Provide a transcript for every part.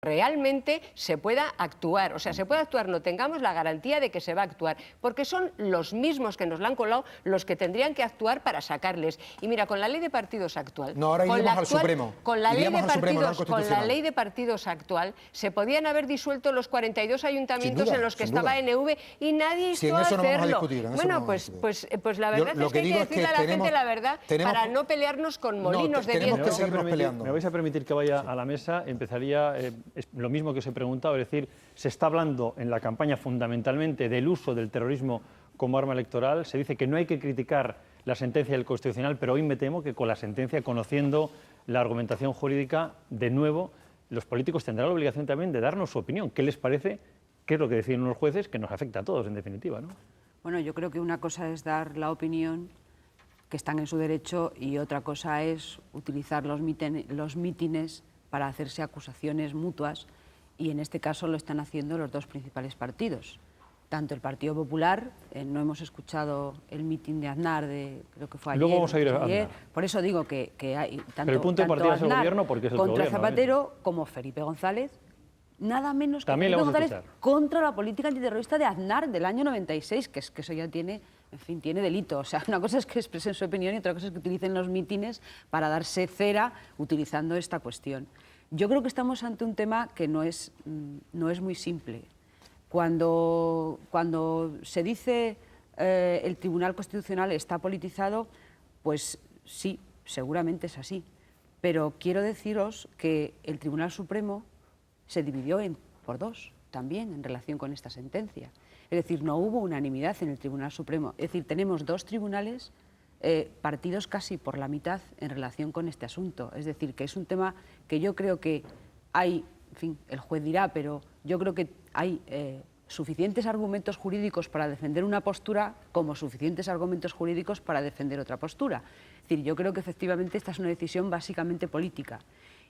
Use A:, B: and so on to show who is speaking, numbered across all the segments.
A: realmente se pueda actuar. O sea, se puede actuar, no tengamos la garantía de que se va a actuar, porque son los mismos que nos la han colado los que tendrían que actuar para sacarles. Y mira, con la ley de partidos actual...
B: No, ahora iríamos al Supremo.
A: Con la ley de partidos actual se podían haber disuelto los 42 ayuntamientos en los que estaba NV y nadie hizo hacerlo. Bueno, pues la verdad es que hay que decirle a la gente la verdad para no pelearnos con molinos de viento.
C: Me vais a permitir que vaya a la mesa, empezaría... Es lo mismo que os he preguntado, es decir, se está hablando en la campaña fundamentalmente del uso del terrorismo como arma electoral, se dice que no hay que criticar la sentencia del Constitucional, pero hoy me temo que con la sentencia, conociendo la argumentación jurídica, de nuevo, los políticos tendrán la obligación también de darnos su opinión. ¿Qué les parece? ¿Qué es lo que deciden los jueces? Que nos afecta a todos, en definitiva, ¿no?
D: Bueno, yo creo que una cosa es dar la opinión, que están en su derecho, y otra cosa es utilizar los mítines para hacerse acusaciones mutuas, y en este caso lo están haciendo los dos principales partidos. Tanto el Partido Popular, no hemos escuchado el mitin de Aznar, creo que fue ayer.
C: Luego vamos a ir a Aznar.
D: Por eso digo que hay tanto,
C: pero el punto de partida es el gobierno, porque es el
D: contra
C: gobierno,
D: Zapatero como Felipe González, nada menos que
C: también
D: Felipe González contra la política antiterrorista de Aznar del año 96, que eso ya tiene... En fin, tiene delito. O sea, una cosa es que expresen su opinión y otra cosa es que utilicen los mítines para darse cera utilizando esta cuestión. Yo creo que estamos ante un tema que no es muy simple. Cuando se dice el Tribunal Constitucional está politizado, pues sí, seguramente es así. Pero quiero deciros que el Tribunal Supremo se dividió por dos también en relación con esta sentencia. Es decir, no hubo unanimidad en el Tribunal Supremo. Es decir, tenemos dos tribunales partidos casi por la mitad en relación con este asunto. Es decir, que es un tema que yo creo que hay, en fin, el juez dirá, pero yo creo que hay suficientes argumentos jurídicos para defender una postura como suficientes argumentos jurídicos para defender otra postura. Es decir, yo creo que efectivamente esta es una decisión básicamente política.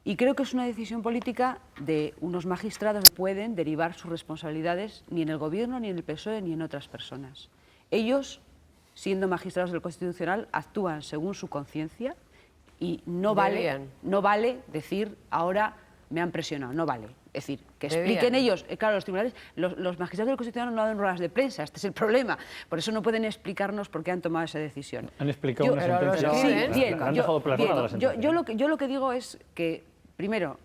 D: Y creo que es una decisión política de unos magistrados que pueden derivar sus responsabilidades ni en el Gobierno, ni en el PSOE, ni en otras personas. Ellos, siendo magistrados del Constitucional, actúan según su conciencia y no vale decir ahora me han presionado, no vale. Es decir, que expliquen ellos, claro, los tribunales, los magistrados del Constitucional no dan ruedas de prensa, este es el problema. Por eso no pueden explicarnos por qué han tomado esa decisión.
C: Han explicado una sentencia.
D: Sí, bien,
C: han dejado plasmada la sentencia.
D: Yo lo que digo es que, primero,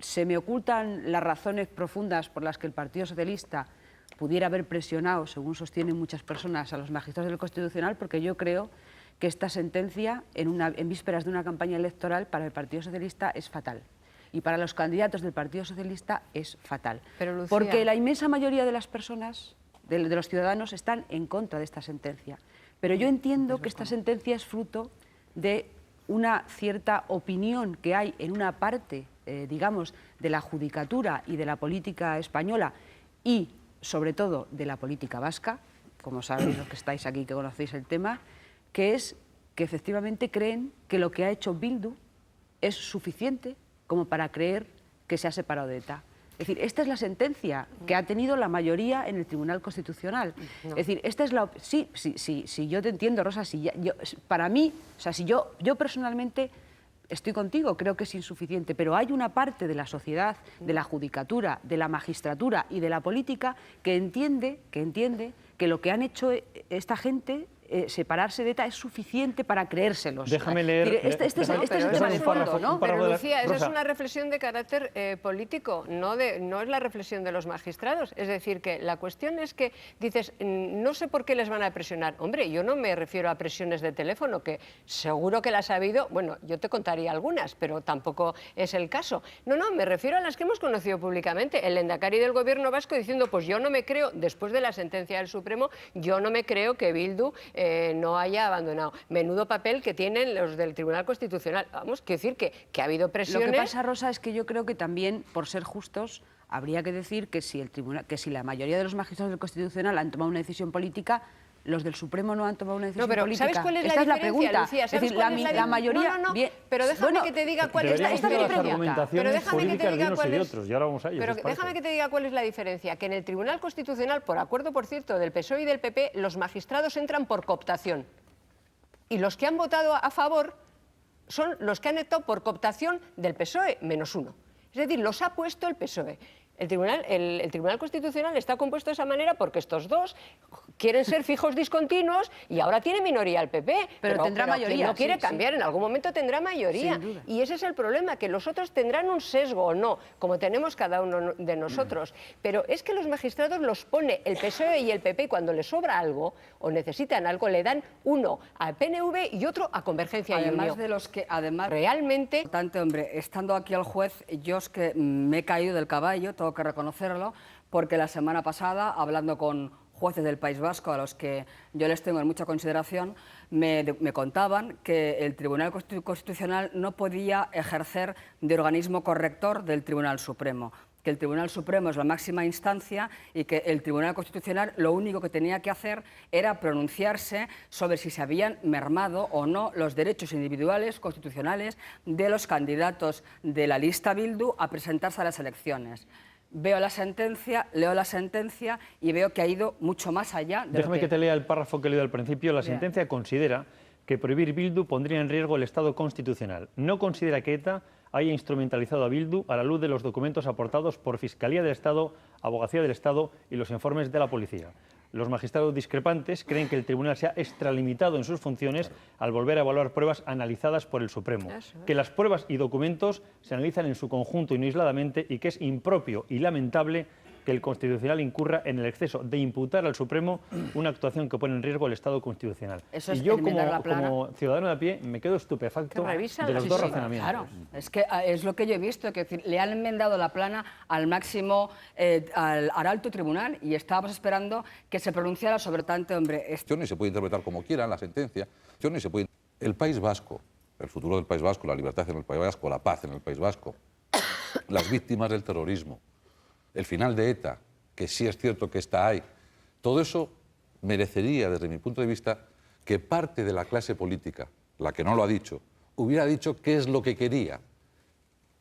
D: se me ocultan las razones profundas por las que el Partido Socialista pudiera haber presionado, según sostienen muchas personas, a los magistrados del Constitucional, porque yo creo que esta sentencia, en vísperas de una campaña electoral, para el Partido Socialista es fatal. Y para los candidatos del Partido Socialista es fatal.
A: Pero, Lucía,
D: porque la inmensa mayoría de las personas, de los ciudadanos, están en contra de esta sentencia. Pero yo entiendo que esta sentencia es fruto de una cierta opinión que hay en una parte, digamos, de la judicatura y de la política española y, sobre todo, de la política vasca, como sabéis los que estáis aquí, que conocéis el tema, que es que efectivamente creen que lo que ha hecho Bildu es suficiente como para creer que se ha separado de ETA. Es decir, esta es la sentencia que ha tenido la mayoría en el Tribunal Constitucional. No. Es decir, esta es la... Sí, yo te entiendo, Rosa, para mí, o sea, si yo personalmente estoy contigo, creo que es insuficiente, pero hay una parte de la sociedad, de la judicatura, de la magistratura y de la política que entiende que lo que han hecho esta gente, separarse de ETA, es suficiente para creérselos.
C: Déjame leer...
D: Este es el tema de fondo, ¿no?
A: Pero, Lucía, esa es una reflexión de carácter político, no es la reflexión de los magistrados. Es decir, que la cuestión es que dices, no sé por qué les van a presionar. Hombre, yo no me refiero a presiones de teléfono, que seguro que las ha habido, bueno, yo te contaría algunas, pero tampoco es el caso. No, me refiero a las que hemos conocido públicamente. El lehendakari del Gobierno vasco diciendo, pues yo no me creo, después de la sentencia del Supremo, yo no me creo que Bildu no haya abandonado. Menudo papel que tienen los del Tribunal Constitucional. Vamos, quiero decir que ha habido presiones...
D: Lo que pasa, Rosa, es que yo creo que también, por ser justos, habría que decir que si la mayoría de los magistrados del Constitucional han tomado una decisión política, los del Supremo no han tomado una decisión política.
A: ¿Sabes cuál es
D: Esta
A: la
D: diferencia,
A: Lucía? ¿Sabes
D: es decir,
A: cuál es
D: la mayoría...
A: No, pero déjame que te diga cuál es la diferencia. Pero déjame que te diga cuál es... Pero déjame que te diga cuál es la diferencia. Que en el Tribunal Constitucional, por acuerdo, por cierto, del PSOE y del PP, los magistrados entran por cooptación. Y los que han votado a favor son los que han optado por cooptación del PSOE, -1. Es decir, los ha puesto el PSOE. El Tribunal Constitucional está compuesto de esa manera porque estos dos quieren ser fijos discontinuos y ahora tiene minoría el PP.
D: Pero tendrá mayoría.
A: Quien no quiere
D: sí,
A: cambiar, en algún momento tendrá mayoría.
D: Sin duda.
A: Y ese es el problema, que los otros tendrán un sesgo o no, como tenemos cada uno de nosotros. Pero es que los magistrados los pone el PSOE y el PP y cuando les sobra algo o necesitan algo, le dan uno a PNV y otro a Convergencia y
B: Además
A: Unión.
B: de los que, además,
A: Realmente...
B: importante, hombre, estando aquí el juez, yo es que me he caído del caballo, tengo que reconocerlo, porque la semana pasada, hablando con jueces del País Vasco, a los que yo les tengo en mucha consideración, me contaban que el Tribunal Constitucional no podía ejercer de organismo corrector del Tribunal Supremo, que el Tribunal Supremo es la máxima instancia y que el Tribunal Constitucional lo único que tenía que hacer era pronunciarse sobre si se habían mermado o no los derechos individuales constitucionales de los candidatos de la lista Bildu a presentarse a las elecciones. Veo la sentencia, leo la sentencia y veo que ha ido mucho más allá de
C: Déjame que te lea el párrafo que he leído al principio. La sentencia considera que prohibir Bildu pondría en riesgo el Estado constitucional. No considera que ETA haya instrumentalizado a Bildu a la luz de los documentos aportados por Fiscalía del Estado, Abogacía del Estado y los informes de la Policía. Los magistrados discrepantes creen que el tribunal se ha extralimitado en sus funciones al volver a evaluar pruebas analizadas por el Supremo, que las pruebas y documentos se analizan en su conjunto y no aisladamente y que es impropio y lamentable que el Constitucional incurra en el exceso de imputar al Supremo una actuación que pone en riesgo el Estado constitucional.
B: Eso es
C: y yo,
B: enmendar la plana.
C: como ciudadano de a pie, me quedo estupefacto de los dos razonamientos.
B: Claro, es que es lo que yo he visto, que decir, le han enmendado la plana al máximo, al alto tribunal, y estábamos esperando que se pronunciara sobre tanto, hombre.
E: Y se puede interpretar como quieran la sentencia. Y se puede... El País Vasco, el futuro del País Vasco, la libertad en el País Vasco, la paz en el País Vasco, las víctimas del terrorismo, el final de ETA, que sí es cierto que está ahí, todo eso merecería, desde mi punto de vista, que parte de la clase política, la que no lo ha dicho, hubiera dicho qué es lo que quería,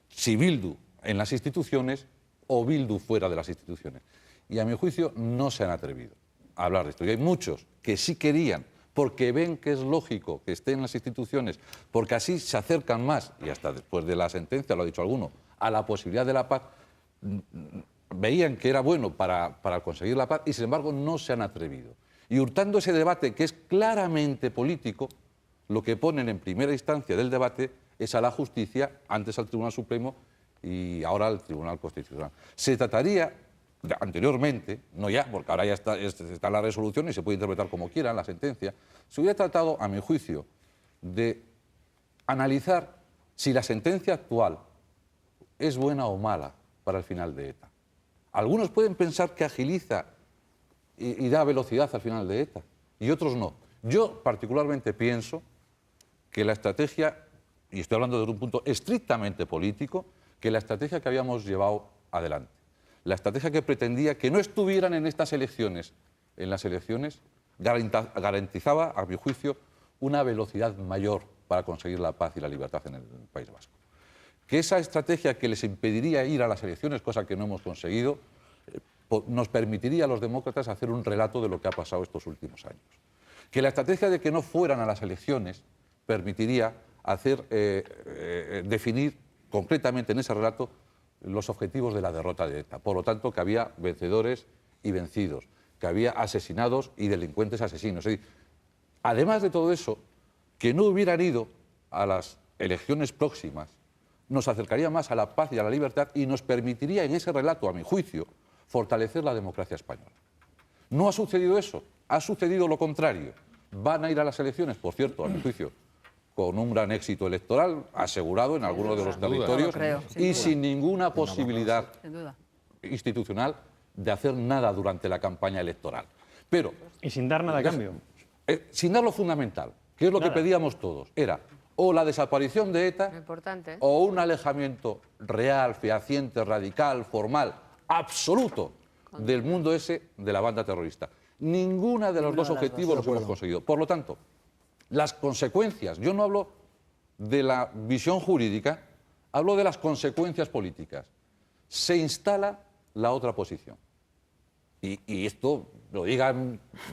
E: si Bildu en las instituciones o Bildu fuera de las instituciones. Y a mi juicio no se han atrevido a hablar de esto. Y hay muchos que sí querían, porque ven que es lógico que esté en las instituciones, porque así se acercan más, y hasta después de la sentencia, lo ha dicho alguno, a la posibilidad de la paz. Veían que era bueno para conseguir la paz y, sin embargo, no se han atrevido. Y hurtando ese debate, que es claramente político, lo que ponen en primera instancia del debate es a la justicia, antes al Tribunal Supremo y ahora al Tribunal Constitucional. Se trataría, anteriormente, no ya, porque ahora ya está la resolución y se puede interpretar como quieran la sentencia, se hubiera tratado, a mi juicio, de analizar si la sentencia actual es buena o mala para el final de ETA. Algunos pueden pensar que agiliza y da velocidad al final de ETA, y otros no. Yo particularmente pienso que la estrategia, y estoy hablando desde un punto estrictamente político, que la estrategia que habíamos llevado adelante, la estrategia que pretendía que no estuvieran en estas elecciones, en las elecciones, garantizaba, a mi juicio, una velocidad mayor para conseguir la paz y la libertad en el País Vasco. Que esa estrategia que les impediría ir a las elecciones, cosa que no hemos conseguido, nos permitiría a los demócratas hacer un relato de lo que ha pasado estos últimos años. Que la estrategia de que no fueran a las elecciones permitiría definir concretamente en ese relato los objetivos de la derrota de ETA. Por lo tanto, que había vencedores y vencidos, que había asesinados y delincuentes asesinos. Es decir, además de todo eso, que no hubieran ido a las elecciones próximas nos acercaría más a la paz y a la libertad y nos permitiría en ese relato, a mi juicio, fortalecer la democracia española. No ha sucedido eso, ha sucedido lo contrario. Van a ir a las elecciones, por cierto, a mi juicio, con un gran éxito electoral asegurado en algunos de los territorios y sin ninguna posibilidad institucional de hacer nada durante la campaña electoral. Pero,
C: y sin dar nada a cambio.
E: Sin dar lo fundamental, que es lo que pedíamos todos, era o la desaparición de ETA o un alejamiento real, fehaciente, radical, formal, absoluto del mundo ese de la banda terrorista. Ninguna de los dos objetivos los hemos conseguido. Por lo tanto, las consecuencias, yo no hablo de la visión jurídica, hablo de las consecuencias políticas. Se instala la otra posición. Y esto, lo diga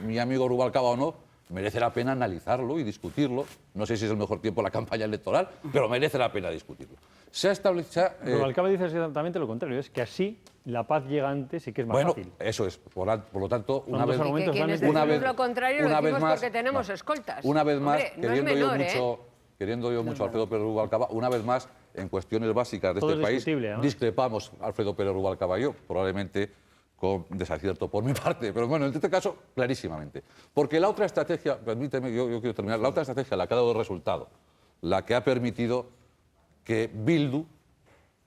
E: mi amigo Rubalcaba o no, merece la pena analizarlo y discutirlo. No sé si es el mejor tiempo de la campaña electoral, pero merece la pena discutirlo. Se ha establecido...
C: Rubalcaba dice exactamente lo contrario, es que así la paz llega antes y que es más
E: bueno,
C: fácil.
E: eso es. Por lo tanto,
C: Son
E: una
C: dos
E: vez...
C: argumentos
A: Que quienes
C: realmente
A: decimos
E: vez-
A: lo contrario lo
E: una vez
A: decimos
E: más-
A: porque tenemos
E: no.
A: escoltas.
E: Una vez más,
A: Hombre, no es menor,
E: queriendo yo mucho a Alfredo Pérez Rubalcaba, una vez más, en cuestiones básicas de
C: Todo
E: este
C: es
E: país,
C: discutible, además.
E: discrepamos Alfredo Pérez Rubalcaba y yo, probablemente con desacierto por mi parte, pero bueno, en este caso, clarísimamente. Porque la otra estrategia, permíteme, yo quiero terminar, la otra estrategia, la que ha dado resultado, la que ha permitido que Bildu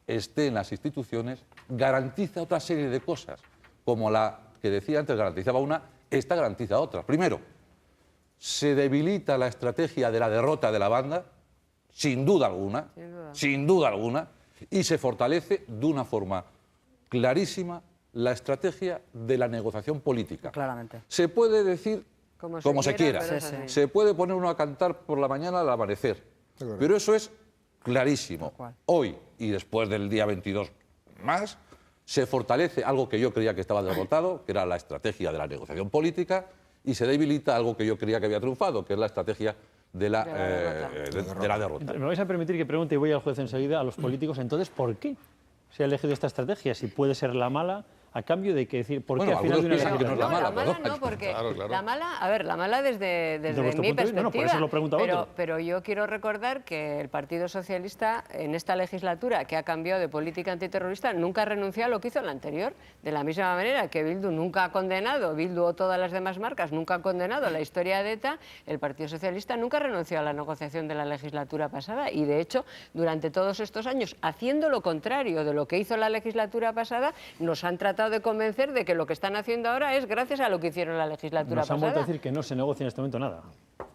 E: esté en las instituciones, garantiza otra serie de cosas, como la que decía antes garantizaba una, esta garantiza otra. Primero, se debilita la estrategia de la derrota de la banda, sin duda alguna, y se fortalece de una forma clarísima la estrategia de la negociación política.
B: Claramente.
E: Se puede decir como se quiera,
A: pero es así.
E: se puede poner uno a cantar por la mañana al amanecer, pero eso es clarísimo. Hoy y después del día 22 más, se fortalece algo que yo creía que estaba derrotado, que era la estrategia de la negociación política, y se debilita algo que yo creía que había triunfado, que es la estrategia de la derrota.
C: Me vais a permitir que pregunte, y voy al juez enseguida, a los políticos, entonces, ¿por qué se ha elegido esta estrategia? Si puede ser la mala, a cambio de que decir, ¿por qué
E: Bueno,
C: al final de una
E: algunos piensan que no es
C: legislatura?
E: la mala,
A: no, porque
E: Claro.
A: la mala, a ver, la mala desde
C: vuestro
A: mi
C: punto de vista,
A: perspectiva.
C: no, por eso lo pregunto a otro.
A: Pero yo quiero recordar que el Partido Socialista en esta legislatura, que ha cambiado de política antiterrorista, nunca renunció a lo que hizo en la anterior. De la misma manera que Bildu nunca ha condenado, Bildu o todas las demás marcas nunca han condenado la historia de ETA, el Partido Socialista nunca renunció a la negociación de la legislatura pasada y, de hecho, durante todos estos años, haciendo lo contrario de lo que hizo la legislatura pasada, nos han tratado de convencer de que lo que están haciendo ahora es gracias a lo que hicieron la legislatura
C: Nos han
A: pasada.
C: vuelto a decir que no se negocia en este momento nada.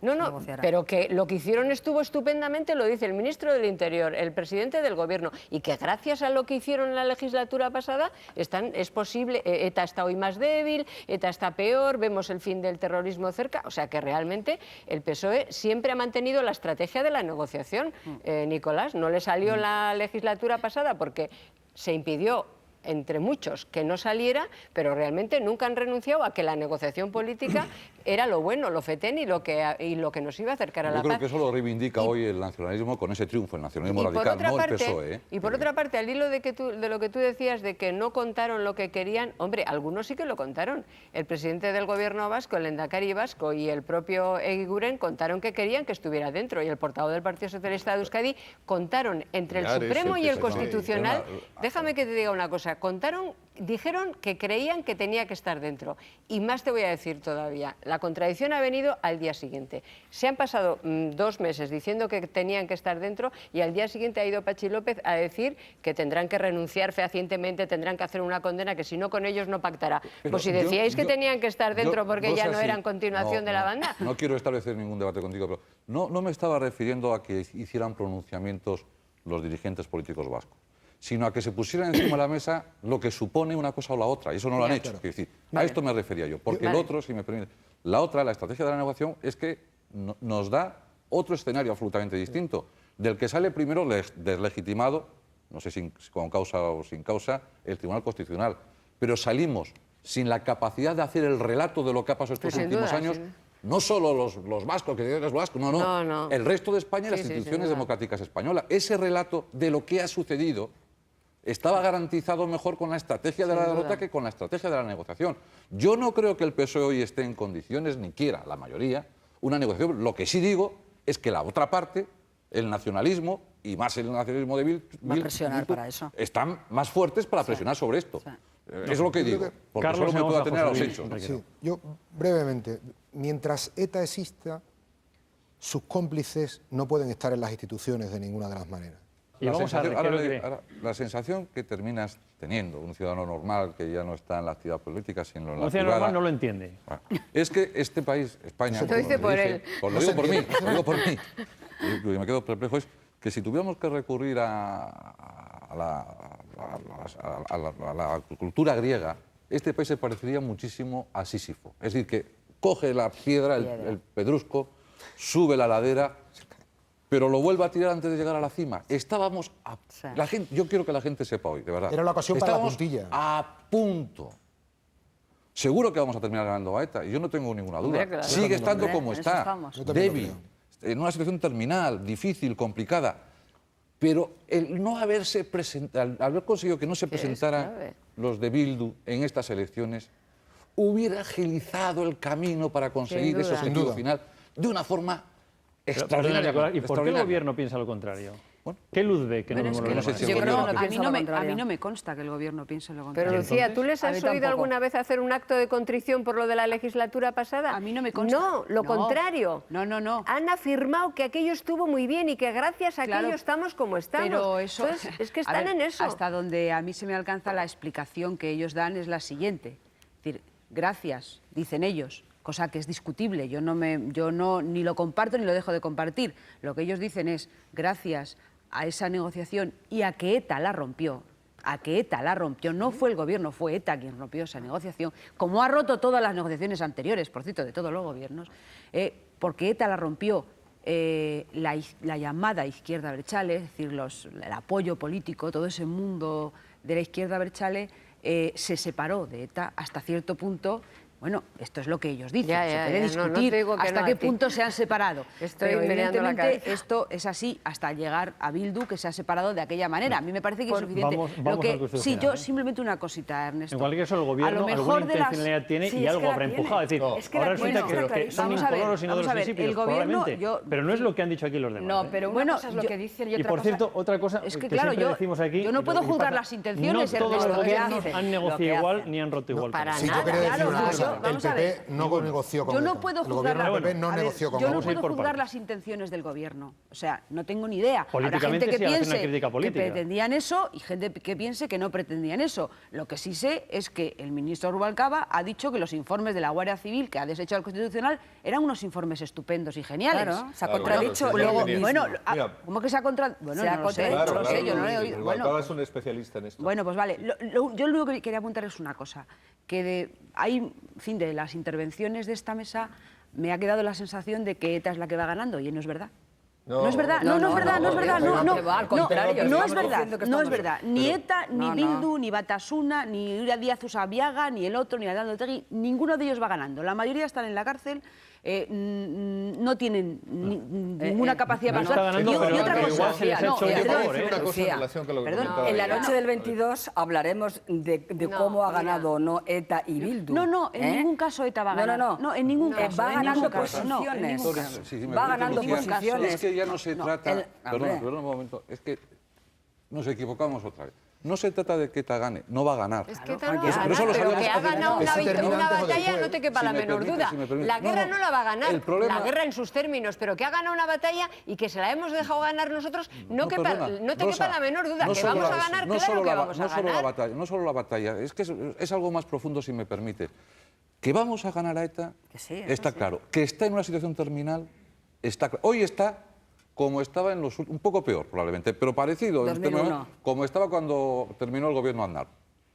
A: No,
B: negociará.
A: pero que lo que hicieron estuvo estupendamente, lo dice el ministro del Interior, el presidente del Gobierno, y que gracias a lo que hicieron en la legislatura pasada es posible, ETA está hoy más débil, ETA está peor, vemos el fin del terrorismo cerca, o sea que realmente el PSOE siempre ha mantenido la estrategia de la negociación. Nicolás, no le salió la legislatura pasada porque se impidió, entre muchos, que no saliera, pero realmente nunca han renunciado a que la negociación política era lo bueno, lo fetén y lo que nos iba a acercar a la
E: Yo creo
A: paz.
E: que eso lo reivindica hoy el nacionalismo con ese triunfo, el nacionalismo
A: Y por
E: radical,
A: otra
E: no
A: parte,
E: el PSOE.
A: y por otra parte, al hilo de lo que tú decías de que no contaron lo que querían, hombre, algunos sí que lo contaron. El presidente del Gobierno vasco, el Lehendakari vasco y el propio Eguiguren contaron que querían que estuviera dentro, y el portavoz del Partido Socialista de Euskadi contaron entre el Supremo y el Constitucional. Déjame que te diga una cosa, dijeron que creían que tenía que estar dentro. Y más te voy a decir todavía, la contradicción ha venido al día siguiente. Se han pasado 2 meses diciendo que tenían que estar dentro y al día siguiente ha ido Patxi López a decir que tendrán que renunciar fehacientemente, tendrán que hacer una condena, que si no con ellos no pactará. Pues si decíais que tenían que estar dentro porque ya no eran continuación de la banda.
E: No quiero establecer ningún debate contigo, pero no me estaba refiriendo a que hicieran pronunciamientos los dirigentes políticos vascos, sino a que se pusieran encima de la mesa lo que supone una cosa o la otra, y eso no lo han hecho. Quiero decir, a esto me refería yo, porque el otro, si me permite, la estrategia de la negociación es que nos da otro escenario absolutamente distinto, del que sale primero deslegitimado, no sé si con causa o sin causa, el Tribunal Constitucional, pero salimos sin la capacidad de hacer el relato de lo que ha pasado estos
A: Pues sin
E: últimos
A: duda,
E: años.
A: sí.
E: No solo los vascos, que los vascos, no. El resto de España y las
A: Sí, sí,
E: instituciones
A: sin duda.
E: democráticas españolas. Ese relato de lo que ha sucedido estaba garantizado mejor con la estrategia de la derrota que con la estrategia de la negociación. Yo no creo que el PSOE hoy esté en condiciones, ni quiera la mayoría, una negociación. Lo que sí digo es que la otra parte, el nacionalismo, y más el nacionalismo de
B: Va a presionar para eso.
E: están más fuertes para presionar sobre esto. Es lo que
F: yo creo
E: digo,
F: que-
E: porque
C: Carlos,
E: solo me puedo
C: vamos a
E: atener a los
C: José
E: hechos.
C: Luis.
F: Sí, yo brevemente, mientras ETA exista, sus cómplices no pueden estar en las instituciones de ninguna de las maneras.
C: Y vamos a ver,
E: ahora,
C: creo que-
E: ahora, la sensación que terminas teniendo un ciudadano normal que ya no está en la actividad política, sino en la
C: un ciudadano
E: privada,
C: normal no lo entiende.
E: es que este país, España...
A: Lo dice por él.
E: Lo digo por mí, lo digo por mí. Lo que me quedo perplejo es que si tuviéramos que recurrir a la cultura griega, este país se parecería muchísimo a Sísifo. Es decir, que coge la piedra, el pedrusco, sube la ladera, pero lo vuelve a tirar antes de llegar a la cima. Estábamos a...
B: Sí.
E: La gente, yo quiero que la gente sepa hoy, de verdad.
F: Era la ocasión para la
E: Estábamos
F: puntilla.
E: a punto. Seguro que vamos a terminar ganando a ETA, y yo no tengo ninguna duda.
A: Hombre, claro.
E: Sigue estando
B: Hombre,
E: como
B: en eso
E: está,
B: estamos.
F: Yo también lo
E: débil,
F: creo.
E: en una situación terminal, difícil, complicada. Pero el no haberse presentado, al haber conseguido que no se
A: Que es
E: presentaran
A: clave.
E: los de Bildu en estas elecciones, hubiera agilizado el camino para conseguir ese
A: duda.
F: Sin
E: objetivo
F: duda.
E: final de una forma
C: Pero,
E: extraordinaria.
C: perdona, Nicolás, ¿y por qué el
E: extraordinaria.
C: gobierno piensa lo contrario?
E: Bueno,
C: ¿Qué luz ve que
D: Bueno,
C: no
D: es
C: vemos
D: que
C: los
E: no sé
C: demás?
E: si el
B: Yo creo
E: gobierno
B: que no
D: a mí
B: piensa
D: no
B: lo
D: me,
B: contrario.
D: consta que el gobierno piense lo
A: Pero
D: contrario.
A: Lucía, ¿tú les
B: A
A: has
B: mí
A: oído
B: tampoco.
A: alguna vez hacer un acto de contrición por lo de la legislatura pasada?
D: A mí no me consta.
A: No, lo
D: No.
A: contrario.
D: No, no, no.
A: Han afirmado que aquello estuvo muy bien y que gracias a
D: Claro,
A: aquello estamos como estamos.
D: Pero eso,
A: Entonces, es que
D: a
A: están
D: ver,
A: en eso.
D: Hasta donde a mí se me alcanza la explicación que ellos dan es la siguiente. Es decir, gracias, dicen ellos, cosa que es discutible. Yo no ni lo comparto ni lo dejo de compartir. Lo que ellos dicen es gracias a esa negociación y a que ETA la rompió. No fue el gobierno, fue ETA quien rompió esa negociación, como ha roto todas las negociaciones anteriores, por cierto, de todos los gobiernos, porque ETA la rompió la llamada izquierda abertzale, es decir, el apoyo político, todo ese mundo de la izquierda abertzale se separó de ETA hasta cierto punto. Bueno, esto es lo que ellos dicen,
A: Ya,
D: se
A: ya,
D: puede
A: ya, no, no
D: discutir
A: te digo que
D: hasta
A: no a
D: qué
A: ti.
D: punto se han separado.
A: Estoy
D: Pero
A: meneando la
D: evidentemente
A: cabeza.
D: esto es así hasta llegar a Bildu, que se ha separado de aquella manera. A mí me parece que es suficiente.
C: vamos
D: Lo
C: al
D: que,
C: curso
D: sí,
C: final,
D: yo
C: ¿eh?
D: simplemente una cosita, Ernesto.
C: En cualquier caso, el
D: A lo
C: gobierno
D: mejor
C: alguna
D: de las-
C: intencionalidad tiene
B: Sí,
C: y
B: es
C: algo
B: que la
C: habrá
B: tiene.
C: empujado. Es decir,
B: No, es que la
C: ahora
B: tiene,
C: resulta
B: está
C: que
B: clarísimo.
C: son
D: Vamos a ver,
C: incoloros y no de
D: vamos
C: los
D: a ver,
C: principios,
D: el gobierno,
C: probablemente. Pero no es lo que han dicho aquí los demás.
B: No,
C: ¿eh?
B: pero una
D: Bueno,
B: cosa es lo
D: yo-
B: que dicen y
C: Y
B: otra
C: por
B: cosa...
C: cierto, otra cosa
D: Es que,
C: que
D: claro,
C: siempre
D: yo-
C: decimos aquí...
D: yo no
C: y
D: puedo
C: y
D: juzgar
C: pasa,
D: las intenciones,
C: No todos
D: Ernesto,
C: los
D: lo que
C: gobiernos
B: hacen,
C: han
B: lo
C: negociado
B: que
C: igual
B: hacen.
C: ni han roto igual.
A: para
F: Sí,
A: nada,
F: yo quería decir
D: claro,
F: una
D: yo-
F: cosa.
D: vamos
F: El
D: a ver.
F: PP no negoció con
D: Yo no
F: ETA.
D: puedo
F: El
D: juzgar,
F: gobierno del PP no
D: a ver,
F: negoció con
D: yo
F: ETA.
D: no
C: Vamos a ir
D: puedo
C: por
D: juzgar
C: partes.
D: las intenciones del gobierno. O sea, no tengo ni idea. Habrá
C: Políticamente
D: gente que
C: sí, hace una
D: piense
C: crítica
D: que
C: política.
D: pretendían eso y gente que piense que no pretendían eso. Lo que sí sé es que el ministro Rubalcaba ha dicho que los informes de la Guardia Civil que ha desechado el Constitucional eran unos informes estupendos y geniales.
B: Claro, se ha
G: Claro,
B: contradicho
G: claro,
B: luego
G: sí,
B: mismo.
D: Bueno,
G: Mira.
D: ¿cómo que se ha contradicho? Bueno,
B: Se ha
D: no lo sé,
B: contradicho.
D: no lo sé, yo no lo he oído.
G: Rubalcaba
D: Bueno,
G: es un especialista en esto.
D: bueno, pues vale. Yo lo único que quería apuntar es una cosa, que en fin, de las intervenciones de esta mesa me ha quedado la sensación de que ETA es la que va ganando y no es verdad. No es verdad, no es verdad, no es verdad, no,
B: que va, al
D: no,
B: contrario,
D: no es
B: estamos
D: verdad,
B: diciendo que
D: no es
B: estamos-
D: verdad. Ni ETA, ni
B: No, no.
D: Bildu, ni Batasuna, ni Ura Díaz Usabiaga, ni el otro, ni Arnaldo Otegi, ninguno de ellos va ganando. La mayoría están en la cárcel, no tienen ninguna capacidad
C: no
D: para
C: está ganando,
D: Y
C: pero
D: otra
C: igual
D: cosa,
C: se les ha
D: no,
C: hecho
D: quiero
C: un favor,
D: decir
C: ¿eh?
G: Una cosa en
B: Lucía,
G: relación con lo que
D: perdón,
G: comentaba
B: En la
G: ella.
B: noche del 22 hablaremos de
A: No,
B: cómo ha
A: mira.
B: ganado o no ETA y Bildu.
D: No, en ningún caso ETA va a ganar.
B: No,
D: en ningún caso.
B: Va
D: en
B: ganando
D: ningún caso, no, en
B: posiciones.
D: ningún
E: Entonces,
D: caso.
E: si me
B: Va
E: permite,
B: ganando
E: Lucía,
B: posiciones.
E: Es que ya no se trata...
B: hombre.
E: Perdón, un momento. Es que nos equivocamos otra vez. No se trata de que ETA gane, no va a ganar.
A: Es que ETA no
E: Eso-
A: va a
E: pero eso lo
A: ganar, pero
E: sabemos
A: que ha
E: hace
A: ganado
E: mucho.
A: una,
F: Ese terminante
A: una
F: es lo
A: batalla,
F: después.
A: no te quepa
E: Si
A: la
E: me
A: menor
E: permite,
A: duda.
E: si me permite.
A: La guerra no la va a ganar,
E: El problema-
A: la guerra en sus términos, pero que ha ganado una batalla y que se la hemos dejado ganar nosotros, no te
E: Rosa,
A: quepa la menor duda,
E: no
A: que
E: solo
A: vamos
E: la-
A: a ganar,
E: no
A: claro
E: solo
A: que
E: la-
A: vamos a
E: no solo la
A: ganar.
E: batalla, no solo la batalla, es que es algo más profundo, si me permite. Que vamos a ganar a ETA,
B: Que sí, eso
E: está
B: sí.
E: claro. Que está en una situación terminal, está claro. Hoy está como estaba en los un poco peor probablemente, pero parecido, en
B: 2001.
E: términos, como estaba cuando terminó el gobierno Aznar.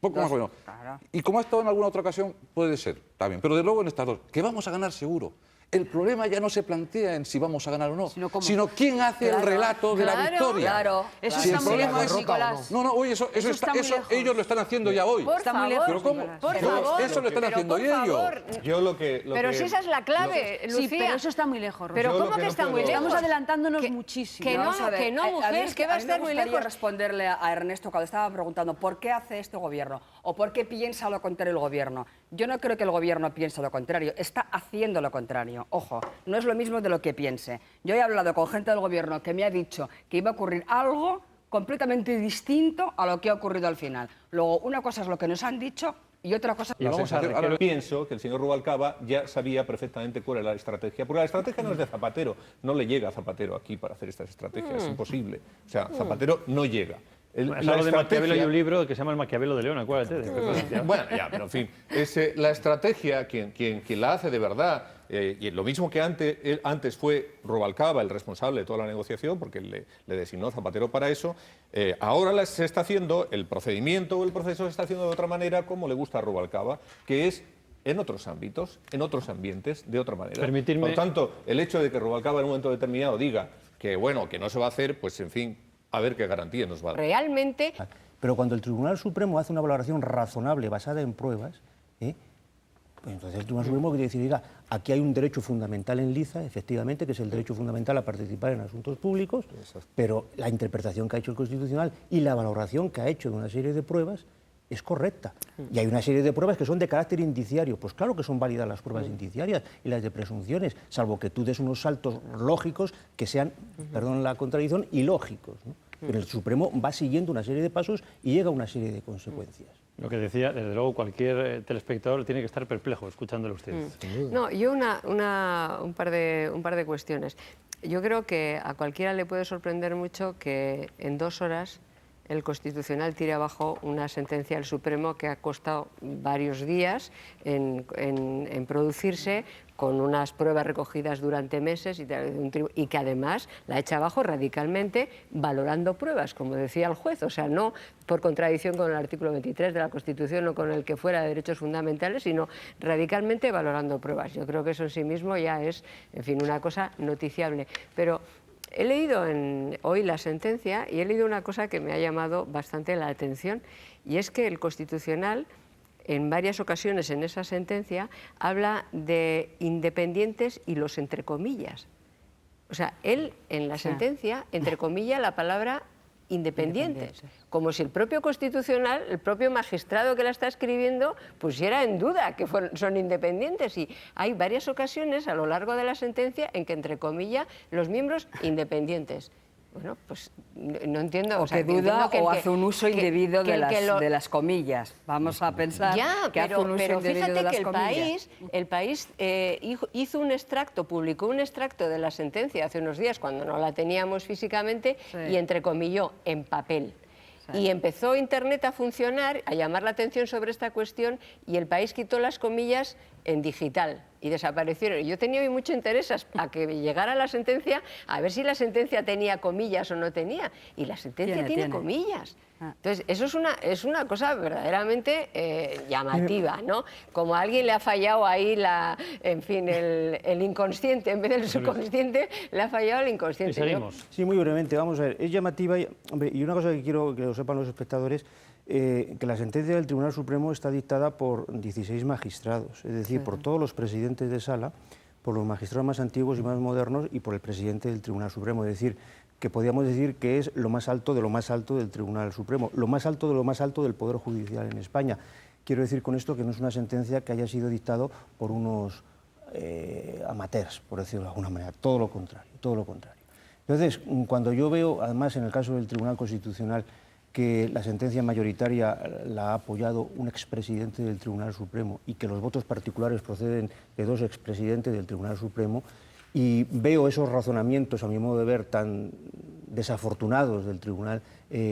E: Poco más o menos.
B: claro.
E: Y como ha estado en alguna otra ocasión, puede ser también. Pero de luego en estas dos, que vamos a ganar seguro. El problema ya no se plantea en si vamos a ganar o no,
D: Sino cómo.
E: sino quién hace el
B: Claro,
E: relato de la
A: claro,
E: victoria.
B: Claro.
D: Eso
E: Si el
D: está muy
E: problema
D: lejos,
E: es-
D: Nicolás.
E: No, hoy eso
D: Eso está muy lejos.
E: ellos lo están haciendo ya hoy.
A: Por
D: Está muy
A: favor,
D: lejos,
E: Pero ¿cómo?
D: Nicolás.
A: por
E: Yo-
A: favor,
E: eso lo están
A: pero
E: haciendo
A: por
E: ellos.
A: favor.
G: Yo lo que...
A: Pero si esa es la clave,
D: Sí,
A: Lucía.
D: pero eso está muy lejos, Rosa.
A: Pero
G: Yo lo
A: ¿cómo
G: que
A: que
G: no
A: está
G: puedo-
A: muy lejos?
D: Estamos adelantándonos
A: Que-
D: muchísimo.
A: que no,
B: Vamos a ver,
A: que no,
B: a mí
A: mujer,
B: es
A: que va a
B: mí me
A: estar muy
B: gustaría
A: lejos.
B: responderle a Ernesto cuando estaba preguntando por qué hace este gobierno o por qué piensa lo contrario el gobierno. Yo no creo que el gobierno piense lo contrario, está haciendo lo contrario. Ojo, no es lo mismo de lo que piense. Yo he hablado con gente del gobierno que me ha dicho que iba a ocurrir algo completamente distinto a lo que ha ocurrido al final. Luego, una cosa es lo que nos han dicho y otra cosa...
C: Y vamos a ver,
G: Ahora
C: que-
G: pienso que el señor Rubalcaba ya sabía perfectamente cuál era la estrategia, porque la estrategia no es de Zapatero, no le llega a Zapatero aquí para hacer esta estrategia, es imposible. O sea, Zapatero no llega.
C: Es algo de Maquiavelo y un libro que se llama El Maquiavelo de León, acuérdate.
G: Bueno, ya, pero en fin, la estrategia, quien la hace de verdad, y lo mismo que antes fue Rubalcaba el responsable de toda la negociación, porque le designó Zapatero para eso, ahora se está haciendo, el procedimiento o el proceso se está haciendo de otra manera como le gusta a Rubalcaba, que es en otros ámbitos, en otros ambientes, de otra manera.
C: Permitirme-
G: Por lo tanto, el hecho de que Rubalcaba en un momento determinado diga que, bueno, que no se va a hacer, pues en fin, a ver qué garantía nos va a dar.
A: Realmente,
H: Pero cuando el Tribunal Supremo hace una valoración razonable basada en pruebas, Pues entonces el Tribunal Supremo quiere decir, oiga, aquí hay un derecho fundamental en liza, efectivamente, que es el derecho fundamental a participar en asuntos públicos, pero la interpretación que ha hecho el Constitucional y la valoración que ha hecho de una serie de pruebas es correcta. Y hay una serie de pruebas que son de carácter indiciario. Pues claro que son válidas las pruebas indiciarias y las de presunciones, salvo que tú des unos saltos lógicos que sean, perdón la contradicción, ilógicos, ¿no? Pero el Supremo va siguiendo una serie de pasos y llega a una serie de consecuencias.
C: Lo que decía, desde luego, cualquier telespectador tiene que estar perplejo escuchándolo usted.
A: No, yo un par de cuestiones. Yo creo que a cualquiera le puede sorprender mucho que en 2 horas el Constitucional tire abajo una sentencia del Supremo que ha costado varios días en producirse, con unas pruebas recogidas durante meses y que además la echa abajo radicalmente valorando pruebas, como decía el juez, o sea, no por contradicción con el artículo 23 de la Constitución o con el que fuera de derechos fundamentales, sino radicalmente valorando pruebas. Yo creo que eso en sí mismo ya es, en fin, una cosa noticiable. Pero he leído hoy la sentencia y he leído una cosa que me ha llamado bastante la atención, y es que el Constitucional, en varias ocasiones en esa sentencia, habla de independientes y los entrecomillas. O sea, él en la sentencia entrecomilla la palabra independientes, como si el propio Constitucional, el propio magistrado que la está escribiendo, pusiera en duda que son independientes. Y hay varias ocasiones a lo largo de la sentencia en que entrecomilla los miembros independientes. Bueno, pues no entiendo.
B: O que duda o hace un uso indebido de las comillas. Vamos a pensar que hace un uso indebido de las comillas.
A: El país hizo un extracto, publicó un extracto de la sentencia hace unos días, cuando no la teníamos físicamente, y entrecomilló en papel. Y empezó Internet a funcionar, a llamar la atención sobre esta cuestión, y el país quitó las comillas en digital y desaparecieron. Yo tenía hoy mucho interés a que llegara la sentencia, a ver si la sentencia tenía comillas o no tenía. Y la sentencia tiene comillas. Entonces, eso es una cosa verdaderamente llamativa, ¿no? Como a alguien le ha fallado ahí el inconsciente, en vez del subconsciente, le ha fallado el inconsciente.
C: Y seguimos.
H: Sí, muy brevemente, vamos a ver. Es llamativa, y una cosa que quiero que lo sepan los espectadores, que la sentencia del Tribunal Supremo está dictada por 16 magistrados, es decir, por todos los presidentes de sala, por los magistrados más antiguos y más modernos y por el presidente del Tribunal Supremo, es decir, que podríamos decir que es lo más alto de lo más alto del Tribunal Supremo, lo más alto de lo más alto del Poder Judicial en España. Quiero decir con esto que no es una sentencia que haya sido dictado por unos amateurs, por decirlo de alguna manera, todo lo contrario, todo lo contrario. Entonces, cuando yo veo, además en el caso del Tribunal Constitucional, que la sentencia mayoritaria la ha apoyado un expresidente del Tribunal Supremo y que los votos particulares proceden de 2 expresidentes del Tribunal Supremo, y veo esos razonamientos, a mi modo de ver, tan desafortunados del Tribunal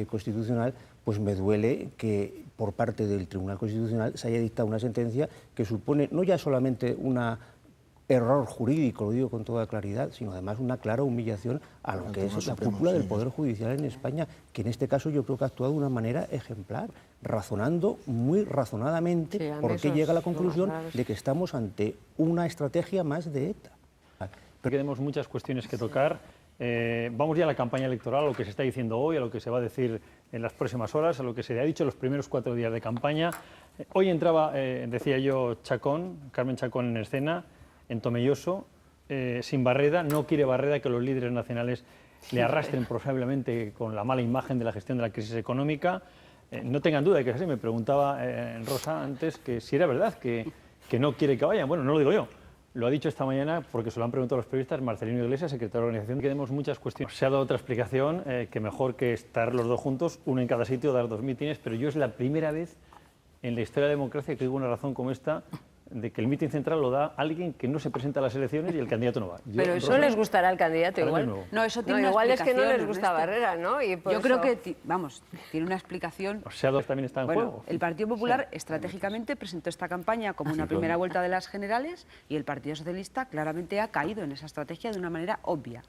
H: Constitucional, pues me duele que por parte del Tribunal Constitucional se haya dictado una sentencia que supone no ya solamente un error jurídico, lo digo con toda claridad, sino además una clara humillación a lo que es la cúpula del Poder Judicial en España, que en este caso yo creo que ha actuado de una manera ejemplar, razonando muy razonadamente porque llega a la conclusión de que estamos ante una estrategia más de ETA.
C: Tenemos muchas cuestiones que tocar. Vamos ya a la campaña electoral, a lo que se está diciendo hoy, a lo que se va a decir en las próximas horas, a lo que se ha dicho en los primeros 4 días de campaña. Hoy entraba, decía yo, Carmen Chacón en escena, en Tomelloso, sin Barreda. No quiere Barreda que los líderes nacionales le arrastren probablemente con la mala imagen de la gestión de la crisis económica. No tengan duda de que es así. Me preguntaba Rosa antes que si era verdad que no quiere que vayan. Bueno, no lo digo yo. Lo ha dicho esta mañana, porque se lo han preguntado los periodistas, Marcelino Iglesias, secretario de la organización. Tenemos muchas cuestiones. Se ha dado otra explicación, que mejor que estar los dos juntos, uno en cada sitio, dar 2 mítines, pero yo es la primera vez en la historia de la democracia que digo una razón como esta, de que el mitin central lo da alguien que no se presenta a las elecciones y el candidato no va.
A: Pero eso no les gustará al candidato igual.
D: No, eso tiene una
A: igual es que no les
D: explicación,
A: gusta Barrera, ¿no? Y
D: yo creo que, vamos, tiene una explicación.
C: Los SEADOS también están en juego.
D: El Partido Popular estratégicamente presentó esta campaña como una primera vuelta de las generales y el Partido Socialista claramente ha caído en esa estrategia de una manera obvia.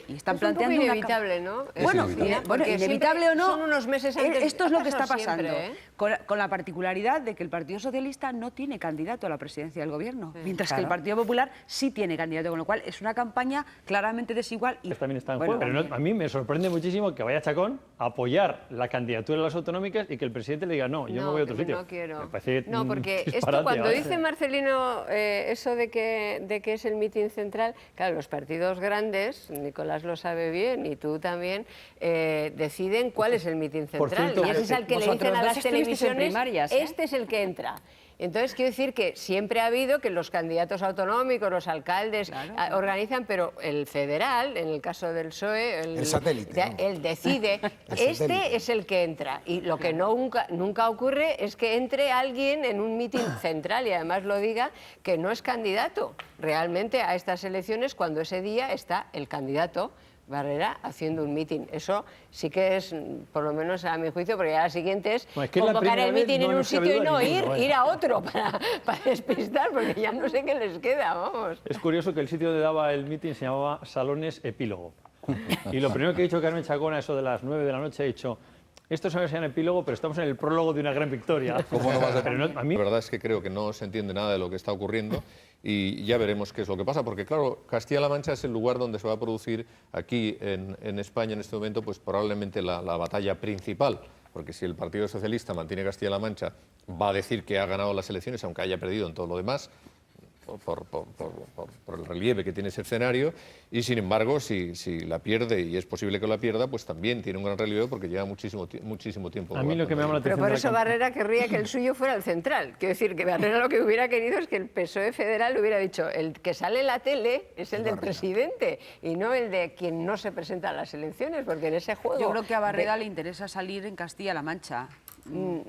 D: y están
A: Es un poco
D: planteando
A: inevitable, ¿no?
D: Bueno,
E: inevitable.
A: Porque
D: inevitable
A: siempre
D: o no,
A: son unos meses antes.
D: esto es
A: Ha
D: lo que está
A: pasado
D: pasando,
A: siempre, ¿eh?
D: con la particularidad de que el Partido Socialista no tiene candidato a la presidencia del Gobierno, mientras que el Partido Popular sí tiene candidato, con lo cual es una campaña claramente desigual. Y
C: También está en
D: bueno,
C: juego. Pero a mí me sorprende muchísimo que vaya Chacón a apoyar la candidatura de las autonómicas y que el presidente le diga, no, yo me voy a otro
A: que
C: sitio.
A: No quiero.
C: Me parece
A: no, porque esto
C: disparate,
A: cuando
C: ¿vale?
A: dice Marcelino eso de que es el mitin central, claro, los partidos grandes, Nicolás lo sabe bien y tú también, deciden cuál es el mitin
C: Por
A: central.
C: cierto,
A: Y ese es al que le
B: vosotros
A: dicen a
B: dos
A: las
B: estuvisteis en
A: televisiones,
B: primarias, ¿eh?
A: este es el que entra. Entonces, quiero decir que siempre ha habido que los candidatos autonómicos, los alcaldes, organizan, pero el federal, en el caso del PSOE,
F: El satélite, ¿no?
A: él decide,
F: El
A: este
F: satélite.
A: es el que entra. Y lo que nunca ocurre es que entre alguien en un mitin central y además lo diga que no es candidato realmente a estas elecciones cuando ese día está el candidato Barrera haciendo un mitin. Eso sí que es, por lo menos a mi juicio, porque ya la siguiente es
C: Bueno, es que es la
A: convocar el
C: primera vez,
A: mitin en
C: no
A: un
C: nos cabe
A: sitio y
C: duda
A: no
C: ninguna,
A: ir a otro para despistar, porque ya no sé qué les queda, vamos.
C: Es curioso que el sitio donde daba el mitin se llamaba Salones Epílogo. Y lo primero que ha dicho Carmen Chacón a eso de las 9 de la noche ha dicho, esto se llama epílogo, pero estamos en el prólogo de una gran victoria.
E: ¿Cómo no vas a-
C: Pero no, a mí
G: La verdad es que creo que no se entiende nada de lo que está ocurriendo y ya veremos qué es lo que pasa, porque claro, Castilla-La Mancha es el lugar donde se va a producir aquí en España en este momento, pues probablemente la batalla principal, porque si el Partido Socialista mantiene Castilla-La Mancha, va a decir que ha ganado las elecciones, aunque haya perdido en todo lo demás, por el relieve que tiene ese escenario, y sin embargo, si la pierde, y es posible que la pierda, pues también tiene un gran relieve porque lleva muchísimo tiempo.
C: A mí lo que me llama la
A: Pero
C: atención
A: por
C: de la
A: eso Barrera querría que el suyo fuera el central. Quiero decir, que Barrera lo que hubiera querido es que el PSOE federal hubiera dicho, el que sale en la tele es el del presidente y no el de quien no se presenta a las elecciones, porque en ese juego...
D: yo creo que a Barrera le interesa salir en Castilla-La Mancha.